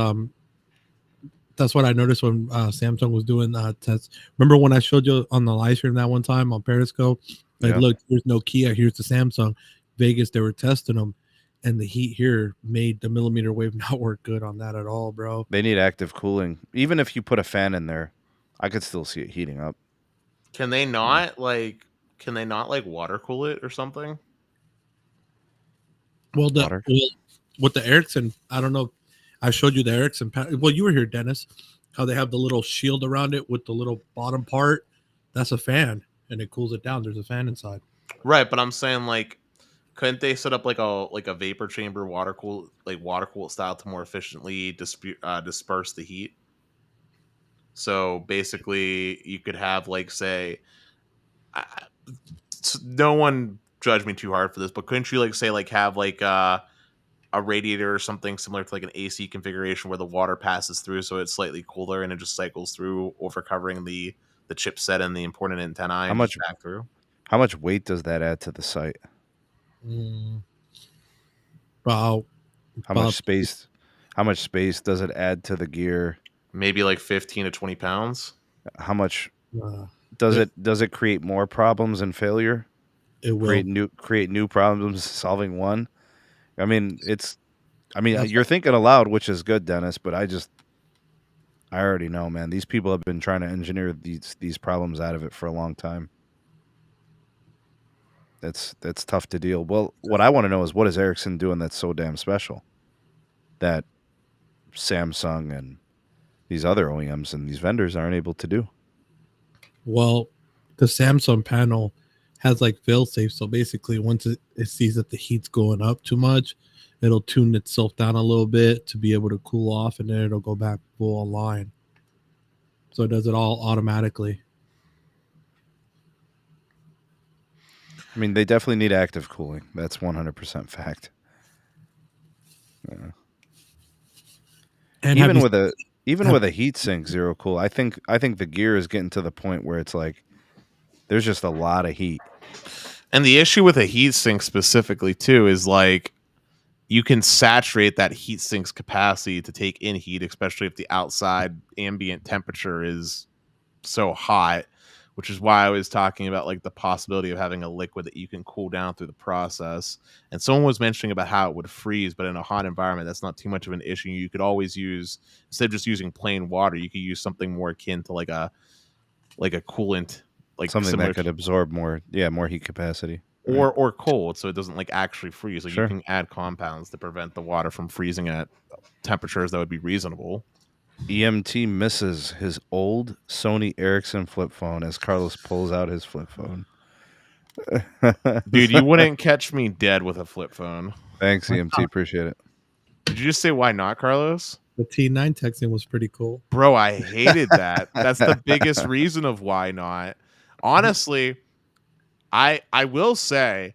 that's what I noticed when Samsung was doing tests. Remember when I showed you on the live stream that one time on Periscope? Like, Yeah. look, here's Nokia, here's the Samsung. Vegas, they were testing them, and the heat here made the millimeter wave not work good on that at all, bro. They need active cooling. Even if you put a fan in there, I could still see it heating up. Can they not like water cool it or something? Well, Water. with the Ericsson, I don't know. I showed you the Ericsson. Well, you were here, Dennis. How they have the little shield around it with the little bottom part. That's a fan, and it cools it down. There's a fan inside. Right, but I'm saying like, couldn't they set up like a vapor chamber water cool style to more efficiently disperse the heat? So basically, you could have like say, no one judge me too hard for this, but couldn't you like say like have like a radiator or something similar to like an AC configuration where the water passes through so it's slightly cooler and it just cycles through over covering the chipset and the important antennae and just back through? How much weight does that add to the site? About How much space? How much space does it add to the gear? Maybe like 15 to 20 pounds. How much does it create more problems and failure? It will create new problems solving one. I mean, you're thinking aloud, which is good, Dennis, but I already know, man. These people have been trying to engineer these problems out of it for a long time. That's tough to deal. Well, what I want to know is what is Ericsson doing that's so damn special that Samsung and these other OEMs and these vendors aren't able to do? Well, the Samsung panel has like fail safe, so basically once it sees that the heat's going up too much, it'll tune itself down a little bit to be able to cool off, and then it'll go back full online. So it does it all automatically. I mean, they definitely need active cooling. That's 100% fact. Yeah. And even with a heat sink zero cool, I think the gear is getting to the point where it's like there's just a lot of heat. And the issue with a heat sink specifically too is like you can saturate that heat sink's capacity to take in heat, especially if the outside ambient temperature is so hot, which is why I was talking about like the possibility of having a liquid that you can cool down through the process. And someone was mentioning about how it would freeze, but in a hot environment, that's not too much of an issue. You could always use, instead of just using plain water, you could use something more akin to like a coolant, like something that could absorb more heat capacity. Or cold, so it doesn't like actually freeze. Like, sure. You can add compounds to prevent the water from freezing at temperatures that would be reasonable. EMT misses his old Sony Ericsson flip phone as Carlos pulls out his flip phone. Dude, you wouldn't catch me dead with a flip phone. Thanks, EMT. Appreciate it. Did you just say why not, Carlos? The T9 texting was pretty cool. Bro, I hated that. That's the biggest reason of why not. Honestly, I will say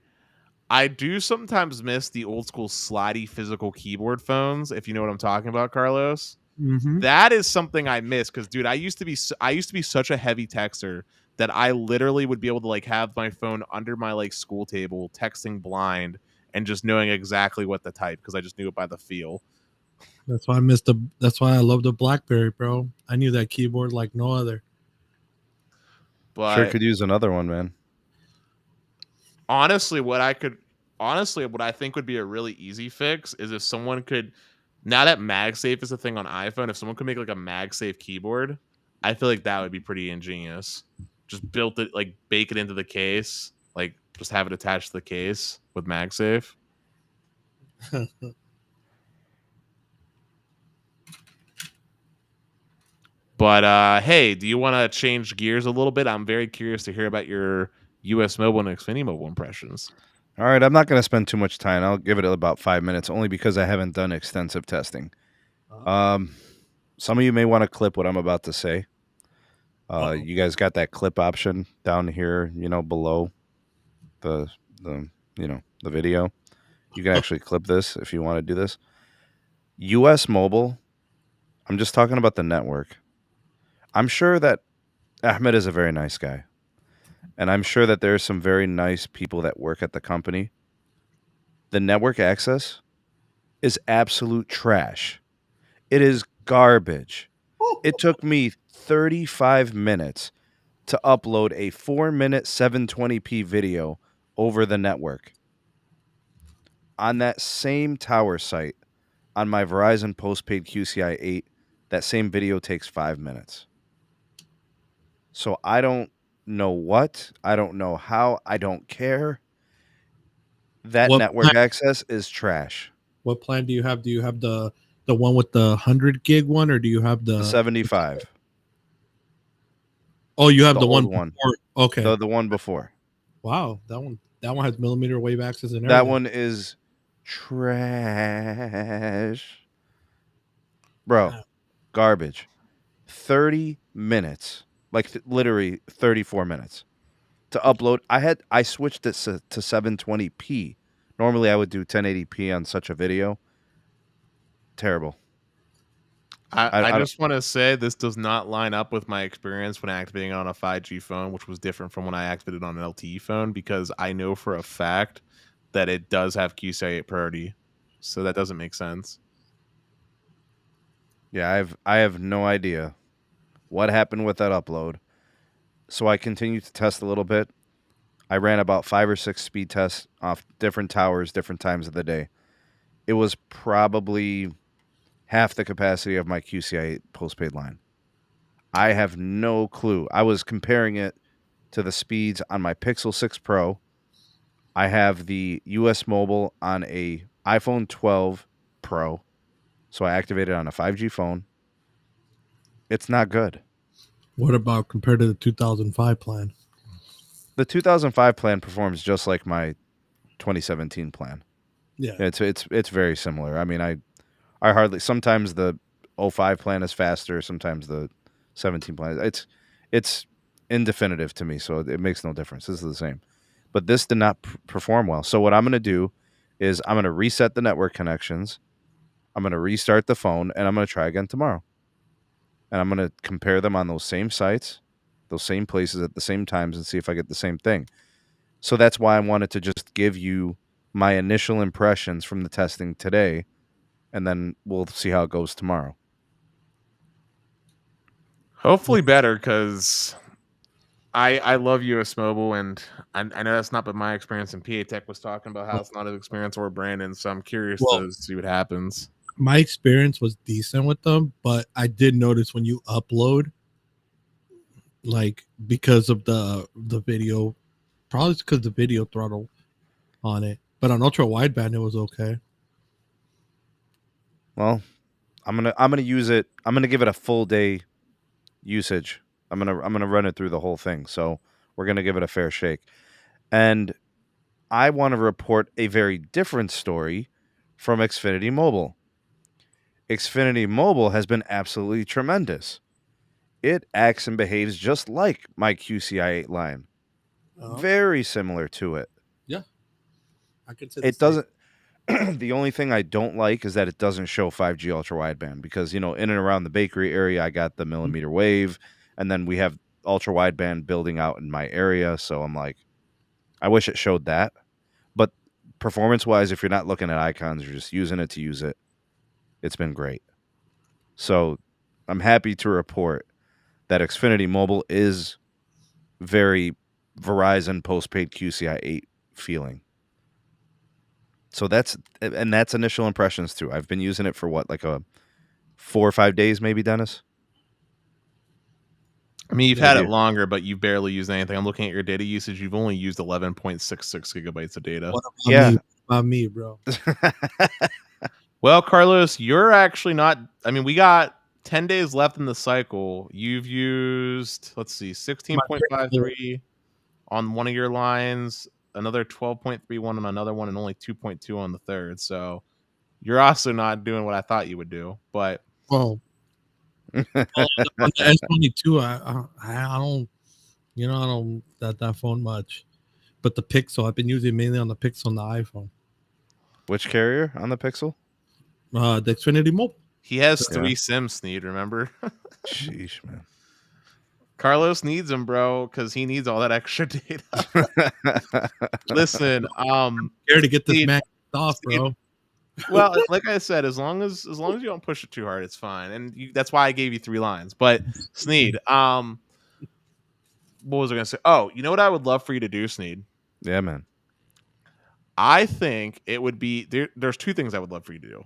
I do sometimes miss the old school slidey physical keyboard phones, if you know what I'm talking about, Carlos. Mm-hmm. That is something I miss because, dude, I used to be such a heavy texter that I literally would be able to like have my phone under my like school table, texting blind, and just knowing exactly what to type because I just knew it by the feel. That's why that's why I love the BlackBerry, bro. I knew that keyboard like no other. But sure could use another one, man. Honestly, what I think would be a really easy fix is if someone could, now that MagSafe is a thing on iPhone, if someone could make like a MagSafe keyboard, I feel like that would be pretty ingenious. Just built it, like bake it into the case, like just have it attached to the case with MagSafe. But hey, do you want to change gears a little bit? I'm very curious to hear about your US Mobile and XFinity Mobile impressions. All right, I'm not going to spend too much time. I'll give it about 5 minutes, only because I haven't done extensive testing. Some of you may want to clip what I'm about to say. You guys got that clip option down here, below the video. You can actually clip this if you want to do this. US Mobile, I'm just talking about the network. I'm sure that Ahmed is a very nice guy. And I'm sure that there's some very nice people that work at the company. The network access is absolute trash. It is garbage. It took me 35 minutes to upload a 4-minute 720p video over the network. On that same tower site, on my Verizon postpaid QCI 8, that same video takes 5 minutes. So I don't know what, I don't know how, I don't care. That What network plan, access is trash. what plan do you have? Do you have the one with the 100 gig one, or do you have The 75, Oh, you have the the one old one, before. Okay. the one before. Wow, that one has millimeter wave access and That everything. one is trash. Bro, Wow. garbage. 30 minutes. Like literally 34 minutes to upload. I switched it to 720p. Normally I would do 1080p on such a video. Terrible. I I don't. just want to say this does not line up with my experience when activating it on a 5G phone, which was different from when I activated it on an LTE phone, because I know for a fact that it does have QCI 8 priority. So that doesn't make sense. Yeah, I have no idea what happened with that upload. So I continued to test a little bit. I ran about 5 or 6 speed tests off different towers, different times of the day. It was probably half the capacity of my QCI postpaid line. I have no clue. I was comparing it to the speeds on my Pixel 6 Pro. I have the US Mobile on a iPhone 12 Pro. So I activated it on a 5G phone. It's not good. What about compared to the 2005 plan? The 2005 plan performs just like my 2017 plan. Yeah. It's very similar. I mean, I hardly, sometimes the 05 plan is faster, sometimes the 17 plan. It's indefinitive to me, so it makes no difference. This is the same. But this did not perform well. So what I'm going to do is I'm going to reset the network connections. I'm going to restart the phone, and I'm going to try again tomorrow. And I'm going to compare them on those same sites, those same places at the same times, and see if I get the same thing. So that's why I wanted to just give you my initial impressions from the testing today, and then we'll see how it goes tomorrow. Hopefully better, because I love US Mobile, and I know that's not been my experience. And PA Tech was talking about how it's not his experience or Brandon, so I'm curious to see what happens. My experience was decent with them, but I did notice when you upload, like because of the video, probably because the video throttle on it, but on ultra wideband it was okay. Well, I'm gonna use it. I'm gonna give it a full day usage. I'm gonna run it through the whole thing. So we're gonna give it a fair shake. And I want to report a very different story from XFinity Mobile. XFinity Mobile has been absolutely tremendous. It acts and behaves just like my QCI 8 line. Very similar to it. Yeah. I could say it doesn't. The only thing I don't like is that it doesn't show 5G ultra wideband, because, in and around the bakery area, I got the millimeter wave, and then we have ultra wideband building out in my area. So I'm like, I wish it showed that. But performance wise, if you're not looking at icons, you're just using it to use it, it's been great. So I'm happy to report that XFinity Mobile is very Verizon postpaid QCI 8 feeling. So that's initial impressions too. I've been using it for like a 4 or 5 days, maybe, Dennis. I mean, you've had it longer, but you've barely used anything. I'm looking at your data usage. You've only used 11.66 gigabytes of data. What about me, bro? Well, Carlos, you're actually not. I mean, we got 10 days left in the cycle. You've used, let's see, 16.53 on one of your lines, another 12.31 on another one, and only 2.2 on the third. So you're also not doing what I thought you would do. But on the S22, I don't, I don't that phone much. But the Pixel, I've been using mainly on the Pixel and the iPhone. Which carrier on the Pixel? The XFinity Mobile. He has 3 SIMs, Sneed, remember? Sheesh, man. Carlos needs them, bro, because he needs all that extra data. Listen, here to get this man off, bro. Well, like I said, as long as you don't push it too hard, it's fine. And that's why I gave you 3 lines. But Sneed, what was I gonna say? Oh, you know what I would love for you to do, Sneed? Yeah, man. I think it would be there's 2 things I would love for you to do.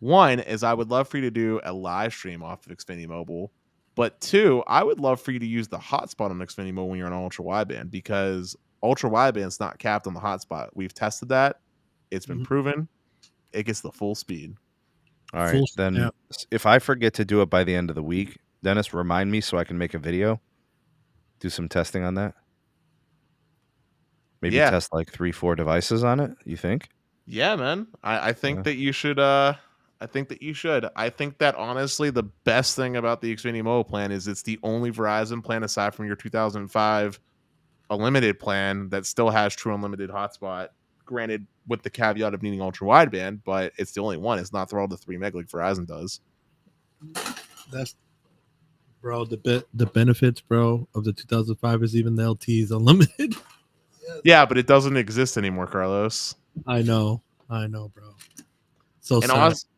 One is I would love for you to do a live stream off of XFinity Mobile. But 2, I would love for you to use the hotspot on XFinity Mobile when you're on ultra wideband, because ultra wideband's not capped on the hotspot. We've tested that. It's been proven. It gets the full speed. All right, then if I forget to do it by the end of the week, Dennis, remind me so I can make a video. Do some testing on that. Maybe test like 3-4 devices on it. You think? Yeah, man. I think that you should. I think that honestly, the best thing about the XFinity Mobile plan is it's the only Verizon plan aside from your 2005 unlimited plan that still has true unlimited hotspot. Granted, with the caveat of needing ultra wideband, but it's the only one. It's not through all the 3 meg like Verizon does. That's bro. The benefits, bro, of the 2005 is even the LTE is unlimited. Yeah, but it doesn't exist anymore, Carlos. I know, bro. So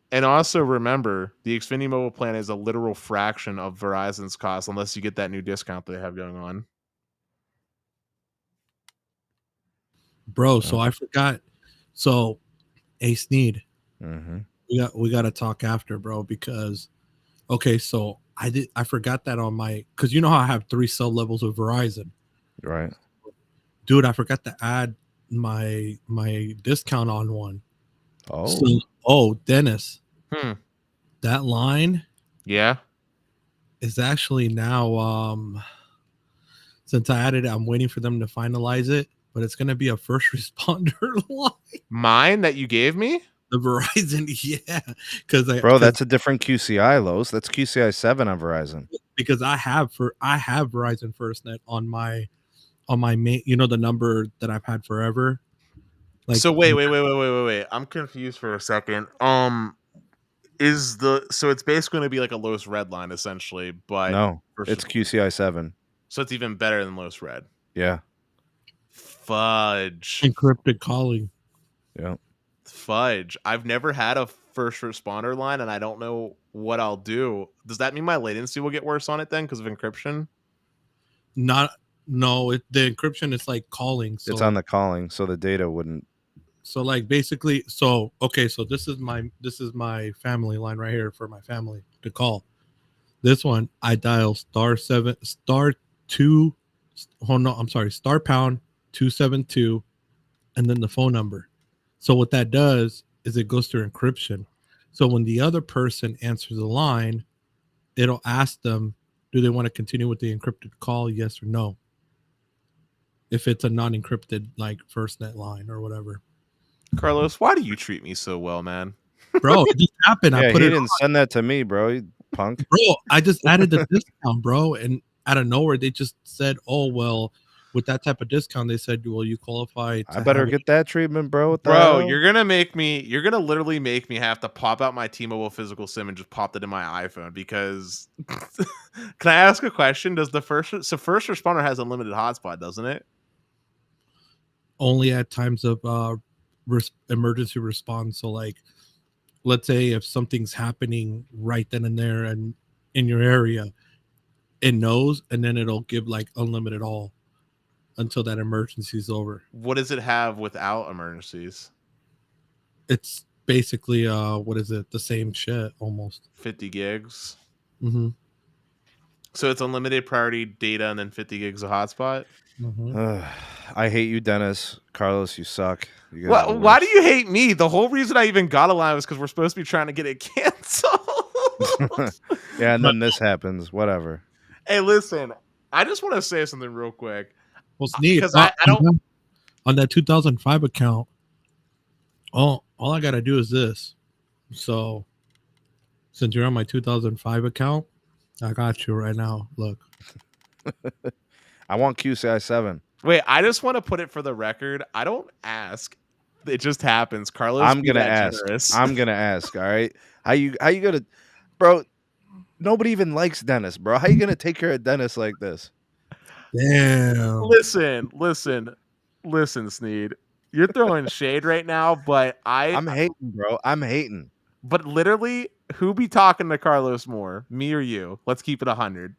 and also remember, the XFinity Mobile plan is a literal fraction of Verizon's cost, unless you get that new discount that they have going on. Bro, so I forgot. So, Ace Need, we got to talk after, bro, because so I forgot that on my, because you know how I have 3 sub levels of Verizon, right? Dude, I forgot to add my discount on one. Dennis, that line, is actually now since I added it, I'm waiting for them to finalize it, but it's gonna be a first responder line. Mine that you gave me? The Verizon, yeah. Bro, that's a different QCI, Los. That's QCI 7 on Verizon. Because I have Verizon FirstNet on my main, the number that I've had forever. Like, so wait. I'm confused for a second. So it's basically going to be like a Los Red line essentially, but no, it's QCI 7. So it's even better than Los Red. Yeah. Fudge. Encrypted calling. Yeah. Fudge. I've never had a first responder line, and I don't know what I'll do. Does that mean my latency will get worse on it then because of encryption? No, the encryption is like calling. So it's on the calling, so the data wouldn't. So like basically, so this is my family line right here for my family to call. This one I dial *7 *2. Oh no, I'm sorry, *272, and then the phone number. So what that does is it goes through encryption. So when the other person answers the line, it'll ask them, do they want to continue with the encrypted call? Yes or no. If it's a non-encrypted like FirstNet line or whatever. Carlos, why do you treat me so well, man? Bro, it just happened. Yeah, he didn't send that to me, bro. You punk. Bro, I just added the discount, bro, and out of nowhere they just said, "Oh well, with that type of discount," they said, "Well, you qualify." I better get that treatment, bro. Bro, you're gonna literally make me have to pop out my T-Mobile physical SIM and just pop it in my iPhone because. Can I ask a question? Does first responder has unlimited hotspot, doesn't it? Only at times of emergency response. So like, let's say if something's happening right then and there and in your area, it knows, and then it'll give like unlimited all until that emergency is over. What does it have without emergencies? It's basically the same shit almost. 50 gigs. Mm-hmm. So it's unlimited priority data and then 50 gigs of hotspot. Mm-hmm. I hate you, Dennis. Carlos, you suck. Well, why do you hate me? The whole reason I even got a line was because we're supposed to be trying to get it canceled. Yeah, and then this happens. Whatever. Hey, listen, I just want to say something real quick. Well, Steve, because I don't on that 2005 account. All I gotta do is this. So, since you're on my 2005 account, I got you right now. Look, I want QCI 7. Wait, I just want to put it for the record. I don't ask. It just happens. Carlos, I'm gonna ask. Generous. I'm gonna ask. All right, how you gonna, bro? Nobody even likes Dennis, bro. How you gonna take care of Dennis like this? Damn. Listen, Sneed. You're throwing shade right now, but I'm hating, bro. I'm hating. But literally, who be talking to Carlos more, me or you? Let's keep it 100.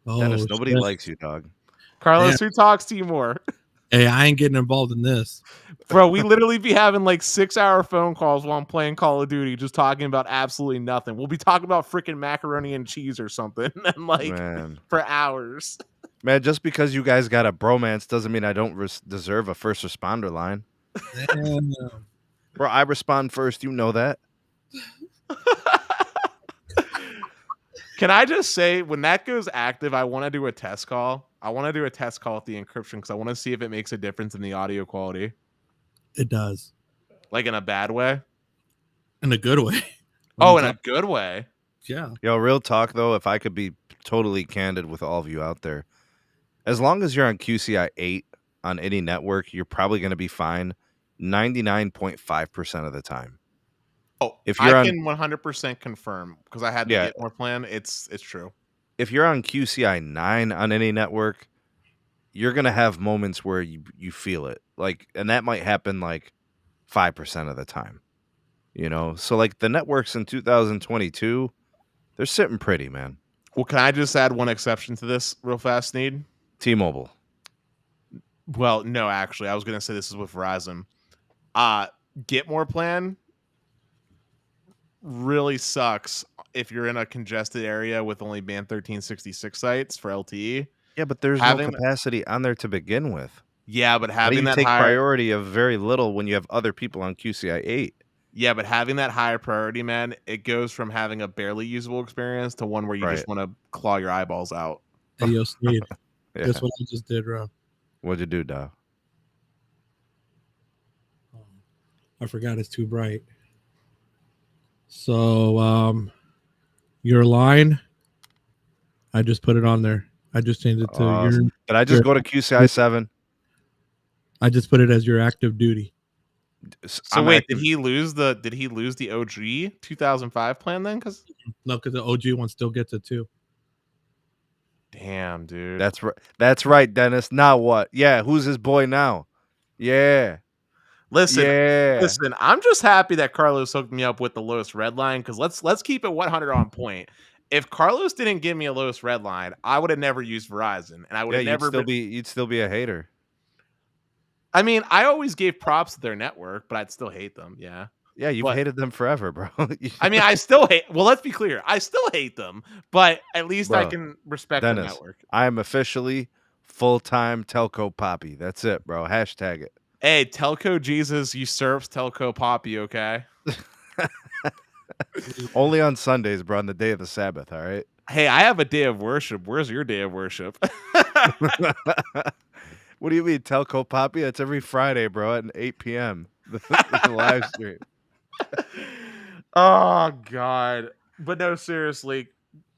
Oh, Dennis, nobody shit. likes you, dog. Carlos, who talks to you more? Hey, I ain't getting involved in this. Bro, we literally be having like 6-hour phone calls while I'm playing Call of Duty, just talking about absolutely nothing. We'll be talking about freaking macaroni and cheese or something, and like for hours. Man, just because you guys got a bromance doesn't mean I don't deserve a first responder line. Bro, I respond first. You know that. Can I just say, when that goes active, I want to do a test call. I want to do a test call with the encryption because I want to see if it makes a difference in the audio quality. It does. Like in a bad way? In a good way. Oh, in a good way? Yeah. Yo, real talk, though, if I could be totally candid with all of you out there, as long as you're on QCI 8 on any network, you're probably going to be fine 99.5% of the time. Oh, if you're I on, can 100% confirm because I had the Get More plan. It's true. If you're on QCI 9 on any network, you're going to have moments where you feel it. Like, and that might happen like 5% of the time. You know? So like the networks in 2022, they're sitting pretty, man. Well, can I just add one exception to this real fast, Sneed? T-Mobile. Well, no, actually, I was going to say this is with Verizon. Get More plan really sucks if you're in a congested area with only band 1366 sites for LTE. Yeah, but there's no capacity on there to begin with. Yeah, but having that take priority of very little when you have other people on QCI 8. Yeah, but having that higher priority, man, it goes from having a barely usable experience to one where you just want to claw your eyeballs out. Hey, yo, Sneed. Guess what I just did, bro? What'd you do, Dow? I forgot it's too bright. So, your line, I just put it on there. I just changed it to your. Did I just go to QCI 7? I just put it as your active duty. So wait, did he lose the OG 2005 plan then? No, because the OG one still gets it too. Damn, dude. That's right, Dennis. Now what? Yeah, who's his boy now? Yeah. Listen, I'm just happy that Carlos hooked me up with the lowest red line because let's keep it 100 on point. If Carlos didn't give me a lowest red line, I would have never used Verizon, and I would have never. You'd still be a hater. I mean, I always gave props to their network, but I'd still hate them. Yeah. Yeah, you've hated them forever, bro. I mean, I still hate. Well, let's be clear. I still hate them, but at least I can respect the network. I am officially full-time telco poppy. That's it, bro. Hashtag it. Hey, telco Jesus usurps telco poppy. Okay. Only on Sundays, bro. On the day of the Sabbath. All right. Hey, I have a day of worship. Where's your day of worship? What do you mean, telco poppy? That's every Friday, bro, at 8 p.m. the live stream. Oh God! But no, seriously,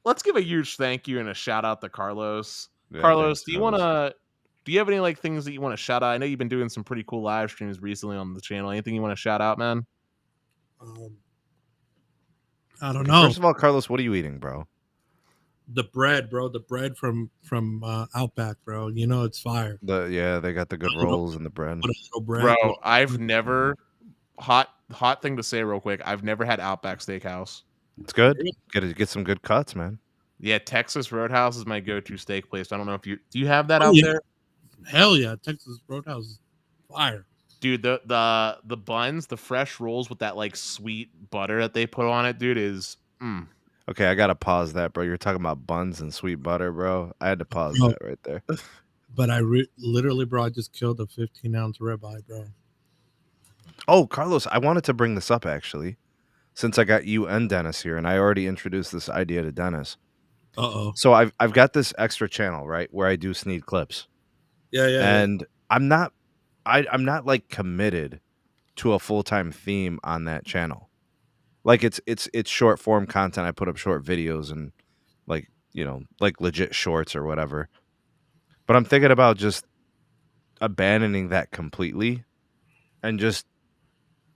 let's give a huge thank you and a shout out to Carlos. Yeah, Carlos, do you have any like things that you want to shout out? I know you've been doing some pretty cool live streams recently on the channel. Anything you want to shout out, man? I don't know. First of all, Carlos, what are you eating, bro? The bread, bro. The bread from Outback, bro. You know it's fire. They got the good rolls and the bread. Bro, I've never hot thing to say real quick. I've never had Outback Steakhouse. It's good. Get some good cuts, man. Yeah, Texas Roadhouse is my go-to steak place. I don't know if do you have that out there? Hell yeah, Texas Roadhouse is fire. Dude, the buns, the fresh rolls with that like sweet butter that they put on it, dude, is Okay, I gotta pause that, bro. You're talking about buns and sweet butter, bro. I had to pause that right there. But I literally, bro, I just killed a 15-ounce ribeye, bro. Oh, Carlos, I wanted to bring this up actually, since I got you and Dennis here, and I already introduced this idea to Dennis. So I've got this extra channel, right, where I do Sneed clips. Yeah. And I'm not like committed to a full-time theme on that channel. Like it's short form content. I put up short videos and like, you know, like legit shorts or whatever. But I'm thinking about just abandoning that completely and just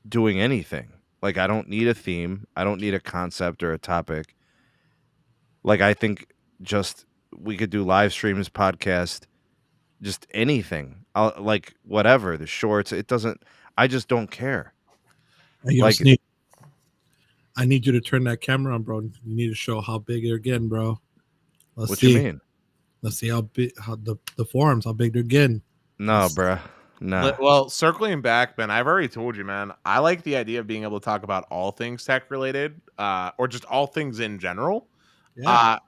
doing anything. Like I don't need a theme. I don't need a concept or a topic. Like I think just we could do live streams, podcast, just anything. Like whatever, the shorts, it doesn't, I just don't care. Hey, yo, Like- Sneak, I need you to turn that camera on, bro. You need to show how big they're getting, bro. Let's What see. you mean? Let's see how big, how the forums, how big they're getting. No, bruh. Nah. Well, circling back, Ben, I've already told you, man, I like the idea of being able to talk about all things tech related, or just all things in general. Yeah.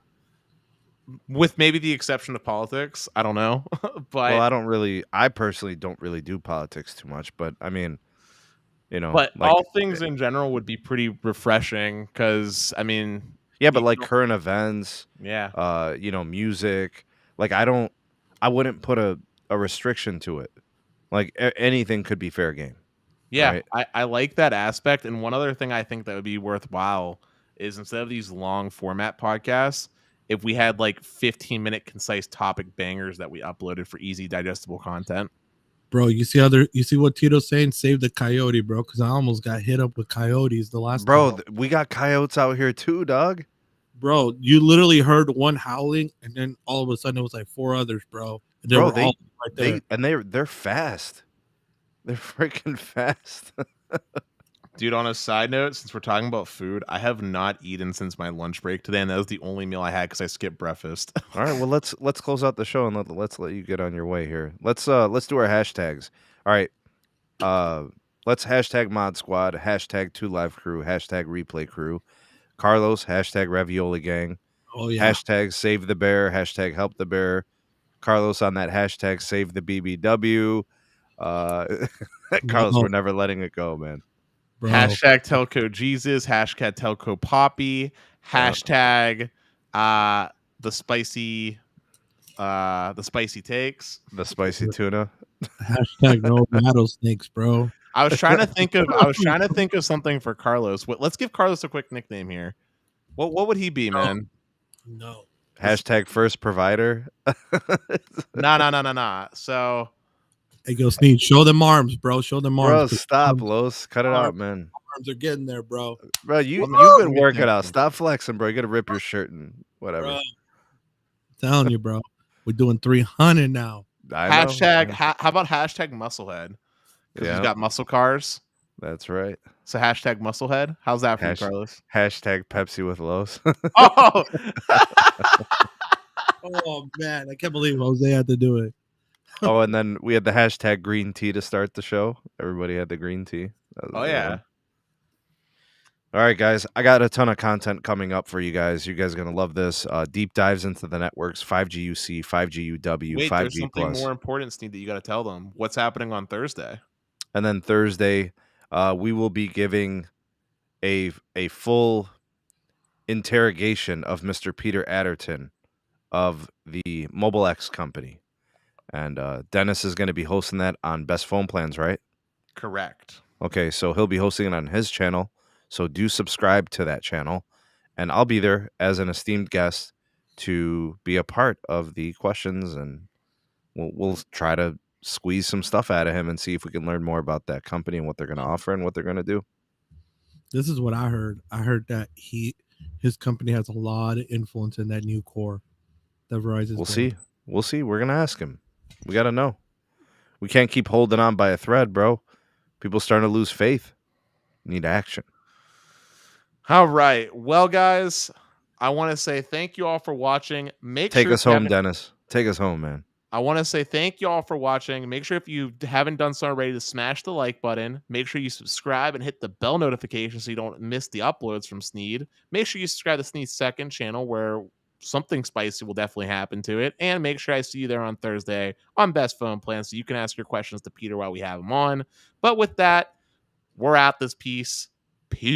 With maybe the exception of politics. I don't know. But I personally don't really do politics too much, but I mean, you know, but like, all things in general would be pretty refreshing because I mean, yeah, but you like know- current events, yeah, you know, music, like I wouldn't put a restriction to it. Like anything could be fair game. yeah, Right? I like that aspect. And one other thing I think that would be worthwhile is instead of these long format podcasts, if we had like 15-minute concise topic bangers that we uploaded for easy digestible content. Bro, you see what Tito's saying? Save the coyote, bro, because I almost got hit up with coyotes the last Bro, time. we got coyotes out here too, dog. Bro, you literally heard one howling, and then all of a sudden it was like 4 others, bro. And they were all right there. They're fast. They're freaking fast. Dude, on a side note, since we're talking about food, I have not eaten since my lunch break today, and that was the only meal I had because I skipped breakfast. All right, well let's close out the show and let's let you get on your way here. Let's do our hashtags. All right. Let's hashtag Mod Squad, hashtag 2Live Crew, hashtag Replay Crew, Carlos, hashtag Ravioli Gang, Oh yeah. hashtag Save the Bear, hashtag Help the Bear, Carlos on that hashtag Save the BBW. Carlos, we're never letting it go, man. Bro. Hashtag Telco Jesus, hashtag Telco Poppy, hashtag the spicy takes, the spicy tuna, hashtag no rattlesnakes, bro. I was trying to think of something for Carlos. Let's give Carlos a quick nickname here. What would he be, man? No. hashtag First Provider. Nah. So Hey, go Sneed, show them arms, bro. Show them arms. Bro, stop, Los. Cut it out, man. Arms are getting there, bro. Bro, you've been working out. Stop flexing, bro. You gotta rip your shirt and whatever. Bro. I'm telling you, bro. We're doing 300 now. Hashtag how about hashtag Musclehead? Because he's got muscle cars. That's right. So hashtag Musclehead. How's that for you, Carlos? Hashtag Pepsi with Los. Oh. Oh man, I can't believe Jose had to do it. Oh, and then we had the hashtag green tea to start the show. Everybody had the green tea. Oh yeah. One. All right, guys. I got a ton of content coming up for you guys. You guys are gonna love this. Deep dives into the networks: 5G UC, 5G UW, Wait, 5G there's something Plus. more important, Steve, that you got to tell them. What's happening on Thursday? And then Thursday, we will be giving a full interrogation of Mr. Peter Adderton of the Mobile X company. And Dennis is going to be hosting that on Best Phone Plans, right? Correct. Okay, so he'll be hosting it on his channel. So do subscribe to that channel. And I'll be there as an esteemed guest to be a part of the questions. And we'll try to squeeze some stuff out of him and see if we can learn more about that company and what they're going to offer and what they're going to do. This is what I heard. I heard that his company has a lot of influence in that new core that Verizon. We'll see. We're going to ask him. We got to know. We can't keep holding on by a thread, bro. People starting to lose faith. Need action. All right. Well, guys, I want to say thank you all for watching. Take us home, Dennis. Take us home, man. I want to say thank you all for watching. Make sure if you haven't done so already to smash the like button. Make sure you subscribe and hit the bell notification so you don't miss the uploads from Sneed. Make sure you subscribe to Sneed's second channel where something spicy will definitely happen to it. And make sure I see you there on Thursday on Best Phone Plan so you can ask your questions to Peter while we have him on. But with that, we're at this piece. Peace.